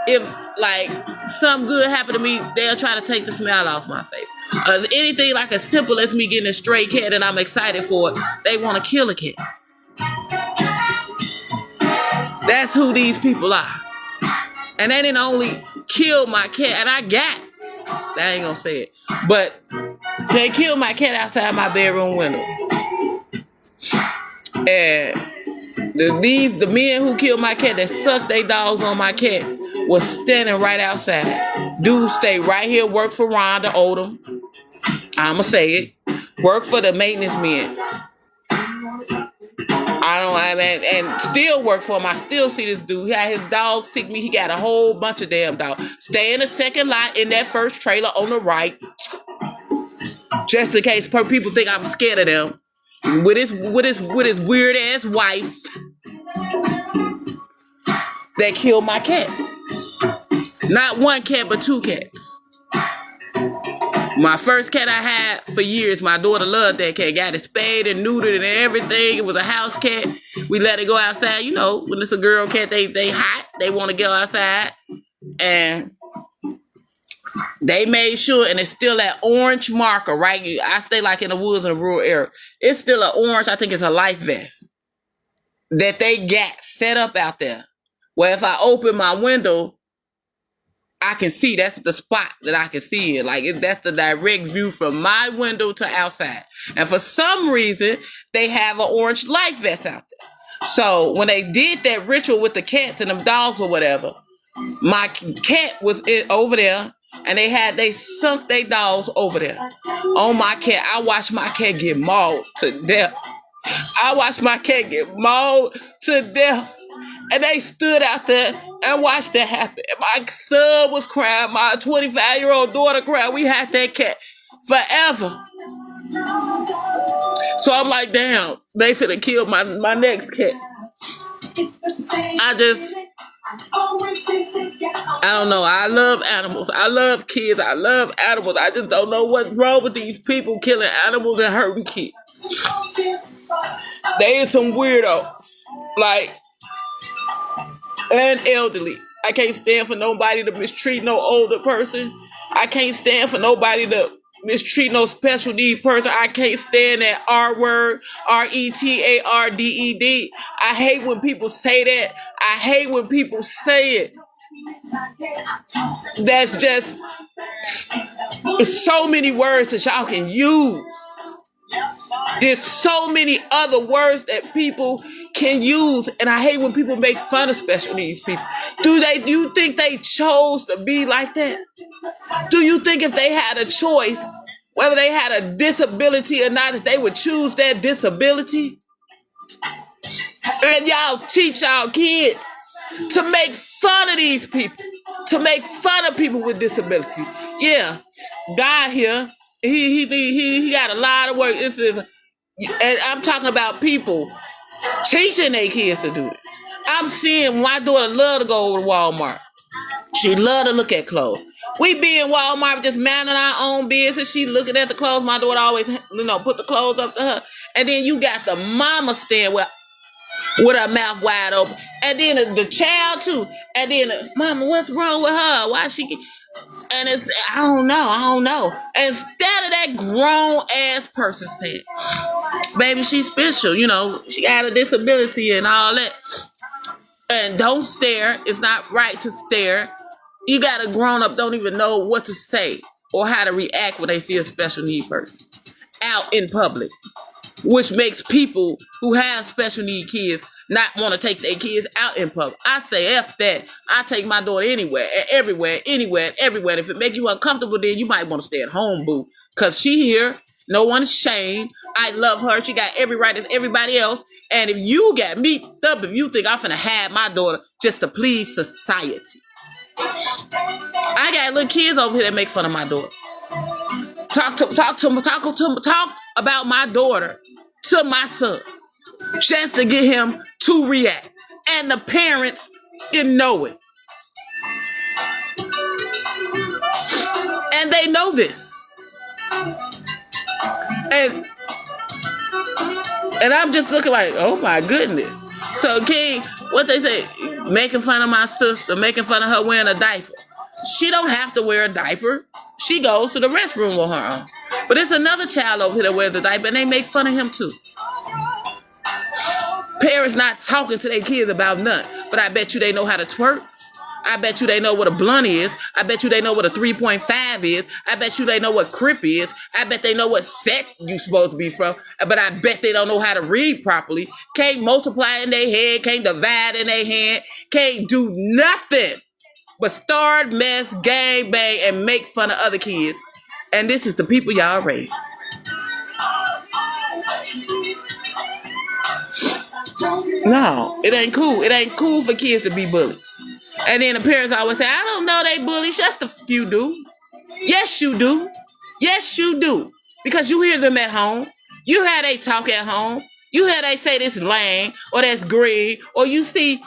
if like something good happened to me, they'll try to take the smile off my face. Anything like as simple as me getting a stray cat and I'm excited for it, they want to kill a cat. That's who these people are. And they didn't only kill my cat, and I ain't gonna say it, but they killed my cat outside my bedroom window. And the men who killed my cat that sucked their dogs on my cat was standing right outside. Dude stayed right here, worked for Rhonda Odom. I'ma say it. Worked for the maintenance men. And still work for him. I still see this dude. He had his dogs sick me. He got a whole bunch of damn dogs. Stay in the second lot in that first trailer on the right. Just in case people think I'm scared of them. With his weird ass wife that killed my cat. Not one cat, but two cats. My first cat I had for years, my daughter loved that cat. Got it spayed and neutered and everything. It was a house cat. We let it go outside. You know, when it's a girl cat, they hot. They want to go outside. And They made sure, and it's still that orange marker, right? I stay like in the woods in a rural area. It's still an orange, I think it's a life vest that they got set up out there. Where if I open my window, I can see that's the spot that I can see it. Like that's the direct view from my window to outside. And for some reason, they have an orange life vest out there. So when they did that ritual with the cats and them dogs or whatever, my cat was over there, and they sunk their dogs over there. On my cat, I watched my cat get mauled to death. I watched my cat get mauled to death. And they stood out there and watched that happen. And my son was crying. My 25-year-old daughter cried. We had that cat forever. So I'm like, damn, they finna kill my next cat. I don't know. I love animals. I love kids. I love animals. I just don't know what's wrong with these people killing animals and hurting kids. They are some weirdos. Like, and elderly. I can't stand for nobody to mistreat no older person. I can't stand for nobody to mistreat no special need person. I can't stand that R word, RETARDED. I hate when people say that. I hate when people say it. That's just, it's so many words that y'all can use. There's so many other words that people can use, and I hate when people make fun of special needs people. Do you think they chose to be like that? Do you think if they had a choice, whether they had a disability or not, that they would choose that disability? And y'all teach y'all kids to make fun of these people, to make fun of people with disabilities. Yeah, God here, he got a lot of work. And I'm talking about people teaching their kids to do this. I'm seeing my daughter love to go over to Walmart. She love to look at clothes. We be in Walmart just minding our own business. She looking at the clothes. My daughter always, put the clothes up to her. And then you got the mama stand with her mouth wide open. And then the child too. And then, mama, what's wrong with her? Why she... And it's, I don't know. Instead of that grown ass person saying, baby, she's special, she got a disability and all that. And don't stare. It's not right to stare. You got a grown up don't even know what to say or how to react when they see a special need person out in public, which makes people who have special need kids not want to take their kids out in public. I say F that. I take my daughter anywhere, everywhere. If it make you uncomfortable, then you might want to stay at home, boo. Because she here, no one's shame. I love her. She got every right as everybody else. And if you got me up, if you think I'm finna have my daughter just to please society. I got little kids over here that make fun of my daughter. Talk about my daughter to my son. Just to get him to react. And the parents didn't know it. And they know this. And I'm just looking like, oh my goodness. So King, what they say, making fun of my sister, making fun of her wearing a diaper. She don't have to wear a diaper. She goes to the restroom with her own. But it's another child over here that wears a diaper, and they make fun of him too. Parents not talking to their kids about nothing. But I bet you they know how to twerk. I bet you they know what a blunt is. I bet you they know what a 3.5 is. I bet you they know what crip is. I bet they know what set you supposed to be from. But I bet they don't know how to read properly. Can't multiply in their head. Can't divide in their hand. Can't do nothing but start, mess, gang, bang, and make fun of other kids. And this is the people y'all raise. No, it ain't cool. It ain't cool for kids to be bullies. And then the parents always say, I don't know they bullies. Yes, you do. Yes, you do. Yes, you do. Because you hear them at home. You hear they talk at home. You hear they say this lame or that's green. Or you see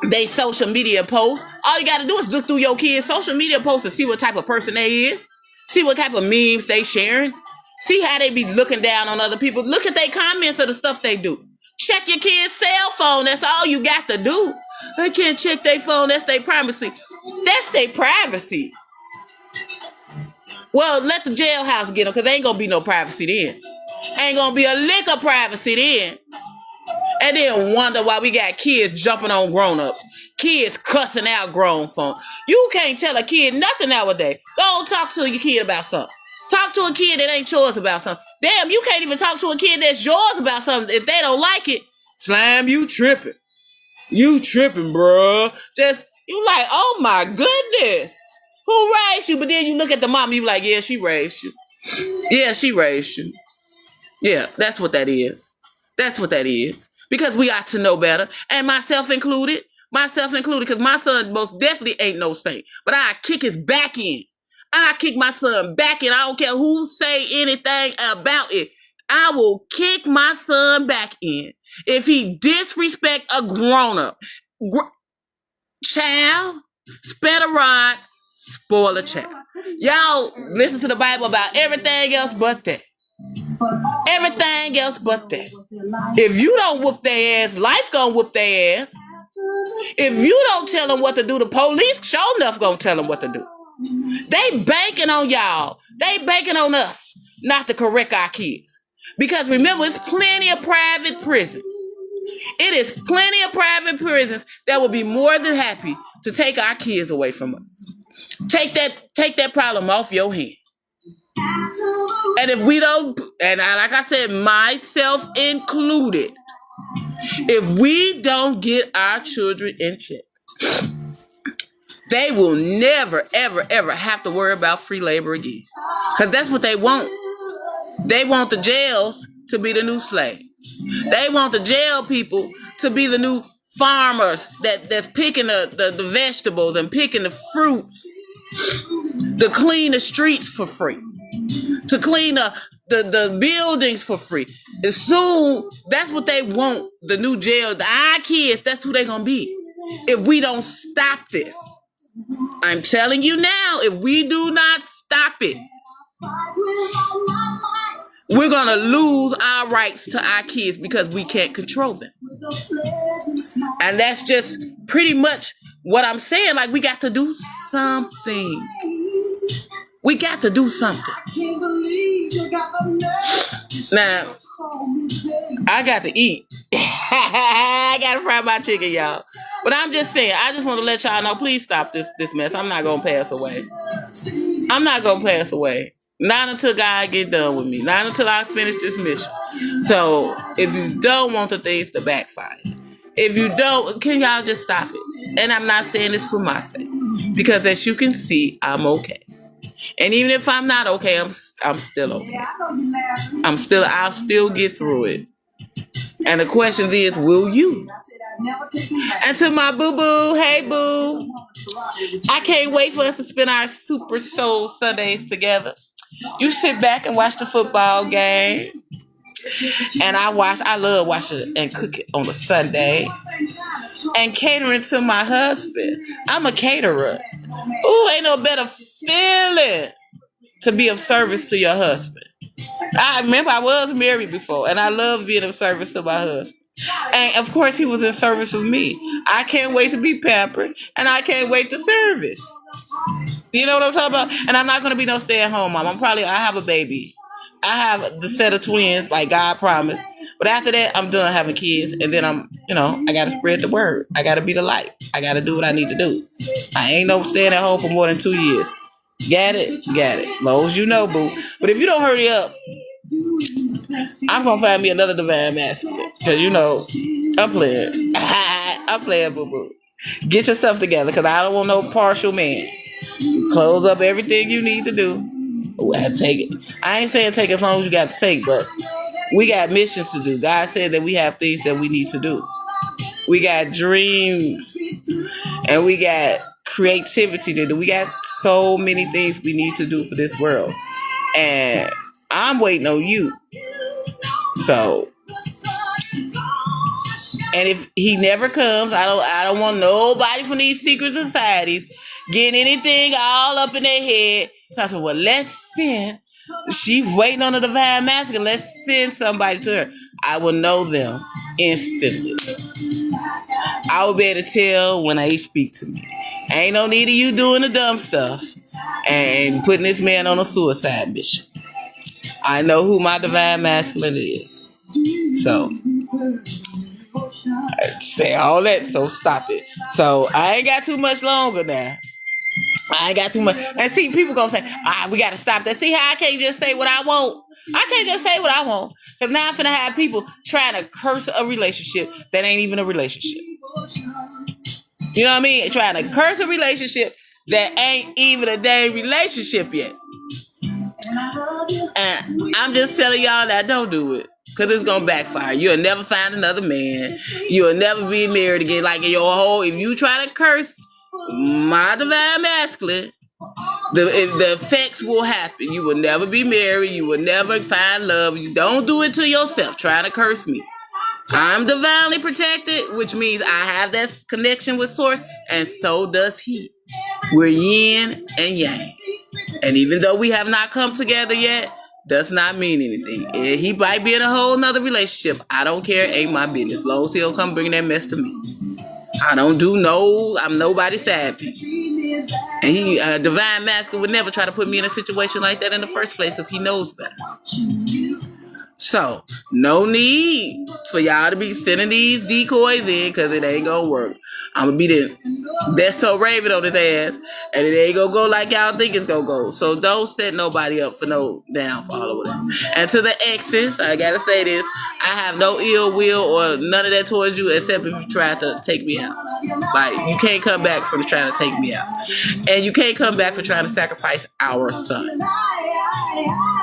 they social media posts. All you got to do is look through your kids' social media posts to see what type of person they is. See what type of memes they sharing. See how they be looking down on other people. Look at their comments of the stuff they do. Check your kid's cell phone. That's all you got to do. They can't check their phone. That's their privacy. That's their privacy. Well, let the jailhouse get them, because there ain't gonna be no privacy then. Ain't gonna be a lick of privacy then. And then wonder why we got kids jumping on grown-ups. Kids cussing out grown folks. You can't tell a kid nothing nowadays. Go on, talk to your kid about something. Talk to a kid that ain't yours about something. Damn, you can't even talk to a kid that's yours about something. If they don't like it, Slime, you tripping. You tripping, bruh. Just, you like, oh my goodness. Who raised you? But then you look at the mom, you like, yeah, she raised you. Yeah, she raised you. Yeah, that's what that is. That's what that is. Because we ought to know better. And myself included. Because my son most definitely ain't no saint. But I kick his back in. I kick my son back in. I don't care who say anything about it. I will kick my son back in if he disrespect a grown-up. Child, spare a rod, spoil a child. Y'all listen to the Bible about everything else but that. Everything else but that. If you don't whoop their ass, life gonna whoop their ass. If you don't tell them what to do, the police sure enough gonna tell them what to do. They banking on y'all. They banking on us not to correct our kids. Because remember, it's plenty of private prisons. It is plenty of private prisons that will be more than happy to take our kids away from us. Take that problem off your hand. And if we don't, like I said, myself included, if we don't get our children in check, they will never, ever, ever have to worry about free labor again. Because that's what they want. They want the jails to be the new slaves. They want the jail people to be the new farmers that's picking the vegetables and picking the fruits, to clean the streets for free, to clean the buildings for free. And soon, that's what they want, the new jail. Our kids, that's who they're going to be if we don't stop this. I'm telling you now, if we do not stop it, we're going to lose our rights to our kids because we can't control them. And that's just pretty much what I'm saying. Like, we got to do something. We got to do something. Now, I got to eat. I got to fry my chicken, y'all. But I'm just saying, I just want to let y'all know, please stop this mess. I'm not going to pass away. I'm not going to pass away. Not until God get done with me. Not until I finish this mission. So, if you don't want the things to backfire, if you don't, can y'all just stop it? And I'm not saying this for my sake. Because as you can see, I'm okay. And even if I'm not okay, I'm still okay. I'll still get through it. And the question is, will you? And to my boo-boo, hey boo. I can't wait for us to spend our Super Soul Sundays together. You sit back and watch the football game. And I love watching and cooking on a Sunday. And catering to my husband. I'm a caterer. Ooh, ain't no better feeling to be of service to your husband. I remember I was married before, and I love being of service to my husband. And of course, he was in service of me. I can't wait to be pampered, and I can't wait to service. You know what I'm talking about? And I'm not going to be no stay-at-home mom. I have a baby. I have the set of twins like God promised. But after that, I'm done having kids. And then I got to spread the word. I got to be the light. I got to do what I need to do. I ain't no staying at home for more than 2 years. Got it? Got it. Low as you know, boo. But if you don't hurry up, I'm going to find me another divine masculine. Because, I'm playing. I'm playing, boo-boo. Get yourself together because I don't want no partial man. Close up everything you need to do. Well, take it. I ain't saying take as long as you got to take, but we got missions to do. God said that we have things that we need to do. We got dreams. And we got creativity to do. We got so many things we need to do for this world. And I'm waiting on you. So, and if he never comes, I don't want nobody from these secret societies getting anything all up in their head. So I said, well, let's send. She's waiting on the divine masculine. Let's send somebody to her. I will know them instantly. I will be able to tell when they speak to me. Ain't no need of you doing the dumb stuff. and putting this man on a suicide mission. I know who my divine masculine is. So, I say all that, so stop it. So, I ain't got too much longer now. I ain't got too much. And see, people gonna say, we gotta stop that. See how I can't just say what I want? I can't just say what I want. Because now I'm finna have people trying to curse a relationship that ain't even a relationship. You know what I mean? Trying to curse a relationship that ain't even a dang relationship yet. And I'm just telling y'all that don't do it. Because it's going to backfire. You'll never find another man. You'll never be married again. Like in your whole, if you try to curse my divine masculine, the effects will happen. You will never be married. You will never find love. You don't do it to yourself. Try to curse me. I'm divinely protected, which means I have that connection with source, and so does he. We're yin and yang. And even though we have not come together yet, does not mean anything. He might be in a whole nother relationship. I don't care. Ain't my business. As long as he don't come bring that mess to me. I don't do I'm nobody's side piece. And he, divine masculine, would never try to put me in a situation like that in the first place because he knows better. So, no need for y'all to be sending these decoys in because it ain't gonna work. I'm gonna be that's so Raven on his ass, and it ain't gonna go like y'all think it's gonna go. So don't set nobody up for no downfall or whatever. And to the exes, I gotta say this: I have no ill will or none of that towards you, except if you try to take me out. Like you can't come back for trying to take me out, and you can't come back for trying to sacrifice our son.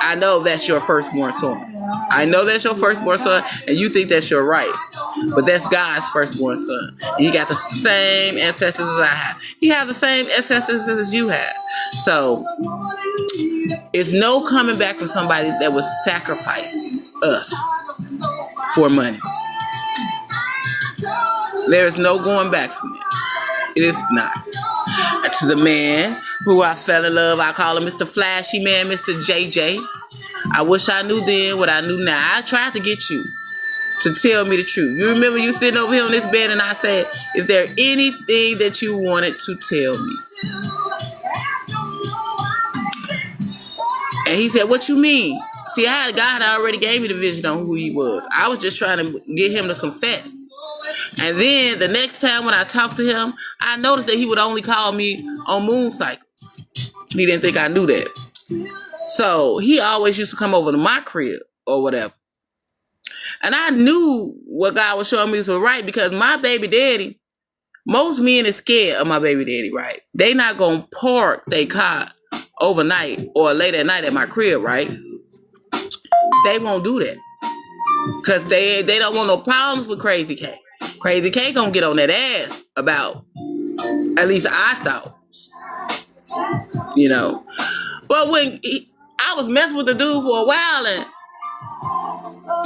I know that's your firstborn son. I know that's your firstborn son, and you think that's your right. But that's God's firstborn son. And he got the same ancestors as I have. He has the same ancestors as you have. So, it's no coming back from somebody that would sacrifice us for money. There is no going back from it. It is not. And to the man who I fell in love, I call him Mr. Flashy Man, Mr. JJ. I wish I knew then what I knew now. I tried to get you to tell me the truth. You remember you sitting over here on this bed and I said, is there anything that you wanted to tell me? And he said, what you mean? See, God already gave me the vision on who he was. I was just trying to get him to confess. And then the next time when I talked to him, I noticed that he would only call me on moon cycles. He didn't think I knew that. So he always used to come over to my crib or whatever. And I knew what God was showing me was right because my baby daddy, most men is scared of my baby daddy, right? They not going to park their car overnight or late at night at my crib, right? They won't do that because they don't want no problems with Crazy K. Crazy K gonna get on that ass about, at least I thought, you know. But when I was messing with the dude for a while and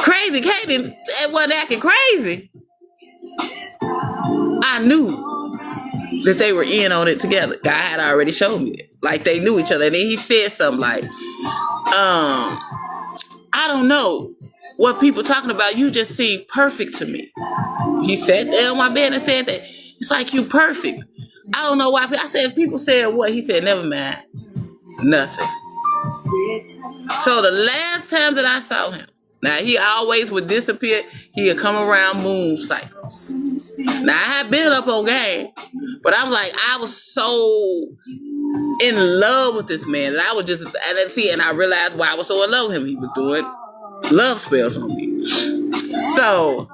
Crazy K wasn't acting crazy, I knew that they were in on it together. God had already showed me it. Like they knew each other. And then he said something like, I don't know what people talking about. You just seem perfect to me. He sat there on my bed and said that. It's like you perfect. I don't know why. I said, if people said what? He said, never mind. Nothing. So the last time that I saw him, now he always would disappear. He would come around moon cycles. Now I had been up on game, but I'm like, I was so in love with this man. And I was just, and I realized why I was so in love with him. He was doing love spells on me. So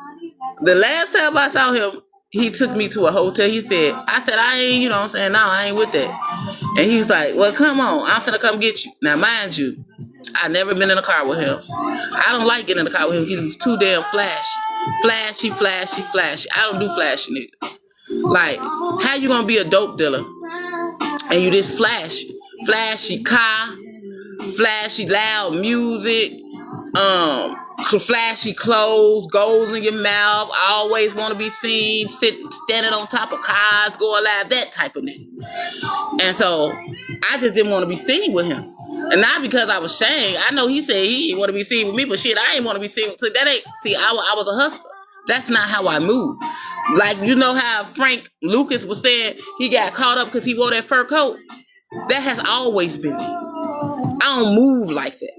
the last time I saw him, he took me to a hotel. He said, I ain't, you know what I'm saying? No, I ain't with that. And he was like, well, come on. I'm finna come get you. Now, mind you, I never been in a car with him. I don't like getting in the car with him. He was too damn flashy. Flashy, flashy, flashy. I don't do flashy niggas. Like, how you gonna be a dope dealer and you this flashy? Flashy car, flashy loud music, flashy clothes, gold in your mouth, always want to be seen, standing on top of cars, going loud, that type of nigga. And so I just didn't want to be seen with him. And not because I was ashamed. I know he said he didn't want to be seen with me, but shit, I ain't want to be seen with. I was a hustler. That's not how I move. Like, you know how Frank Lucas was saying he got caught up because he wore that fur coat? That has always been me. I don't move like that.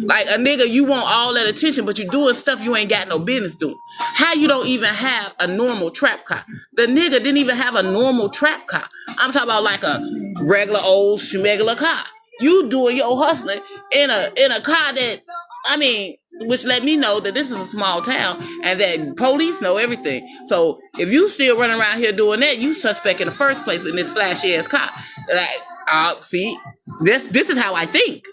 Like a nigga, you want all that attention, but you doing stuff you ain't got no business doing. How you don't even have a normal trap car? The nigga didn't even have a normal trap car. I'm talking about like a regular old schmegular car. You doing your hustling in a car that, I mean, which let me know that this is a small town and that police know everything. So if you still running around here doing that, you suspect in the first place in this flashy ass car. Like, see, this is how I think.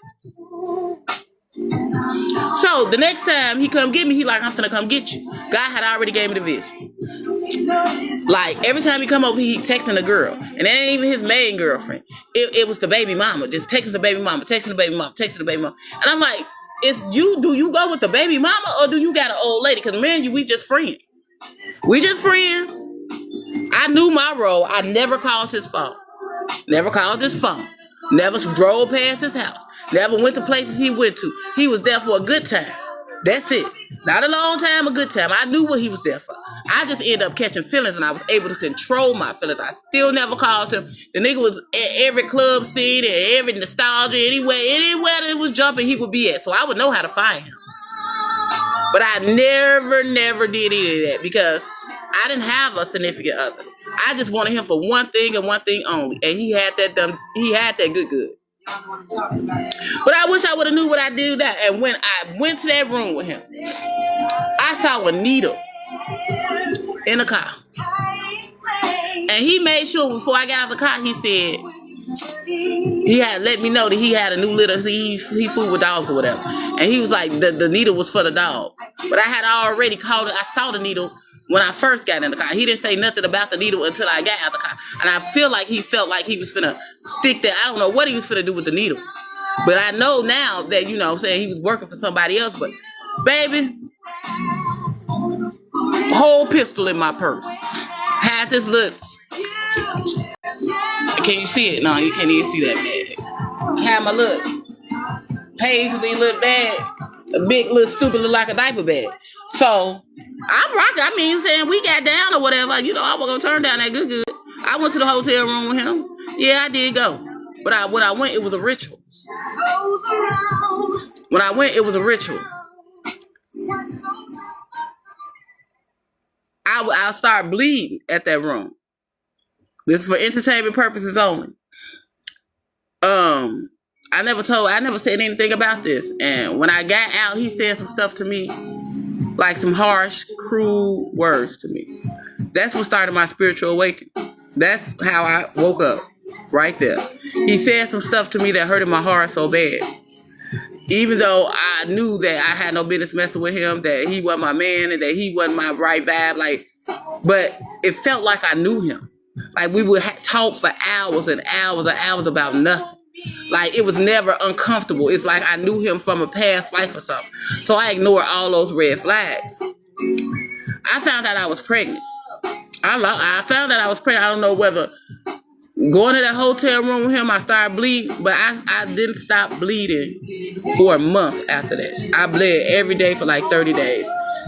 So the next time he come get me, he like, I'm finna come get you. God had already gave me the vision. Like every time he come over, he texting a girl, and it ain't even his main girlfriend. It was the baby mama, just texting the baby mama, texting the baby mama, texting the baby mama. And I'm like, it's you. Do you go with the baby mama or do you got an old lady? Because man, we just friends. We just friends. I knew my role. I never called his phone. Never called his phone. Never drove past his house. Never went to places he went to. He was there for a good time. That's it. Not a long time, a good time. I knew what he was there for. I just ended up catching feelings and I was able to control my feelings. I still never called him. The nigga was at every club scene and every nostalgia, anywhere that was jumping, he would be at. So I would know how to find him. But I never did any of that because I didn't have a significant other. I just wanted him for one thing and one thing only. And he had that done. He had that good. But I wish I would have knew what I did that. And when I went to that room with him, I saw a needle in the car. And he made sure before I got out of the car, he said he had let me know that he had a new litter. He food with dogs or whatever. And he was like, the needle was for the dog. But I had already called it. I saw the needle when I first got in the car. He didn't say nothing about the needle until I got out the car. And I feel like he felt like he was finna stick that. I don't know what he was finna do with the needle. But I know now that, you know, saying he was working for somebody else. But, baby, whole pistol in my purse. Had this look. Can you see it? No, you can't even see that bag. Had my look. Paisley little bag. A big little stupid look like a diaper bag. So, I'm rocking. I mean, saying we got down or whatever. You know, I wasn't going to turn down that good. I went to the hotel room with him. Yeah, I did go. But when I went, it was a ritual. When I went, it was a ritual. I'll start bleeding at that room. This is for entertainment purposes only. I never said anything about this. And when I got out, he said some stuff to me, like some harsh, cruel words to me. That's what started my spiritual awakening. That's how I woke up, right there. He said some stuff to me that hurted my heart so bad. Even though I knew that I had no business messing with him, that he wasn't my man, and that he wasn't my right vibe, but it felt like I knew him. Like we would talk for hours and hours and hours about nothing. Like it was never uncomfortable. It's like I knew him from a past life or something. So I ignored all those red flags. I found out I was pregnant. I found out I was pregnant. I don't know whether going to that hotel room with him, I started bleeding, but I didn't stop bleeding for a month after that. I bled every day for like 30 days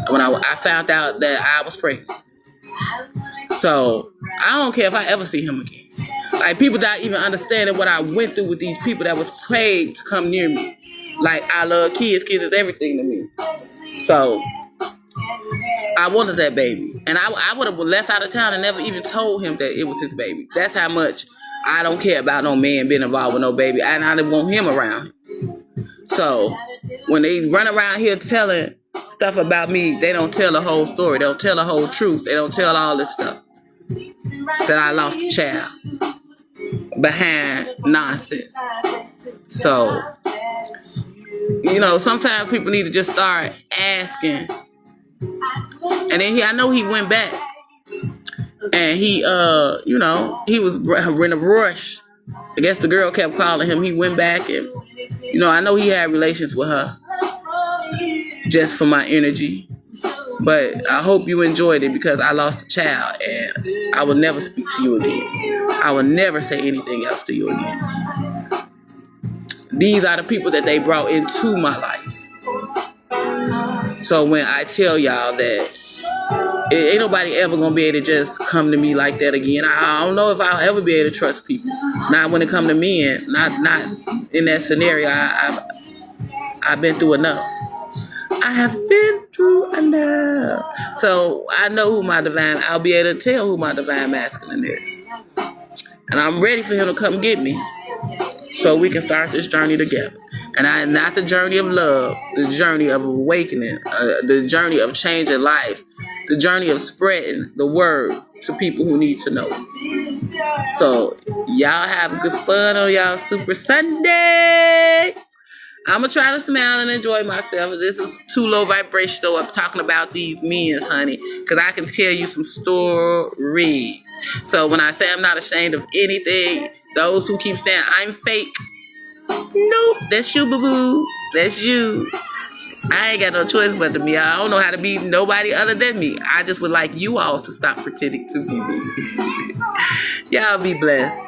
when I found out that I was pregnant. So I don't care if I ever see him again. Like people not even understanding what I went through with these people that was paid to come near me. Like I love kids. Kids is everything to me. So I wanted that baby. And I would have left out of town and never even told him that it was his baby. That's how much I don't care about no man being involved with no baby. And I didn't want him around. So when they run around here telling stuff about me, they don't tell the whole story. They don't tell the whole truth. They don't tell all this stuff. That I lost a child behind nonsense. So, you know, sometimes people need to just start asking. And then I know he went back. And he, you know, he was in a rush. I guess the girl kept calling him. He went back and, you know, I know he had relations with her. Just for my energy. But I hope you enjoyed it because I lost a child and I will never speak to you again. I will never say anything else to you again. These are the people that they brought into my life. So when I tell y'all that Ain't nobody ever gonna be able to just come to me like that again. I don't know if I'll ever be able to trust people. Not when it come to men. Not in that scenario. I've been through enough. I have been through enough. So I know who my divine. I'll be able to tell who my divine masculine is, and I'm ready for him to come get me, so we can start this journey together. And not the journey of love, the journey of awakening, the journey of changing lives, the journey of spreading the word to people who need to know. So y'all have good fun on y'all Super Sunday. I'm going to try to smile and enjoy myself. This is too low vibration, though. I'm talking about these men, honey, because I can tell you some stories. So when I say I'm not ashamed of anything, those who keep saying I'm fake, nope, that's you, boo-boo. That's you. I ain't got no choice but to be. I don't know how to be nobody other than me. I just would like you all to stop pretending to be me. Y'all be blessed.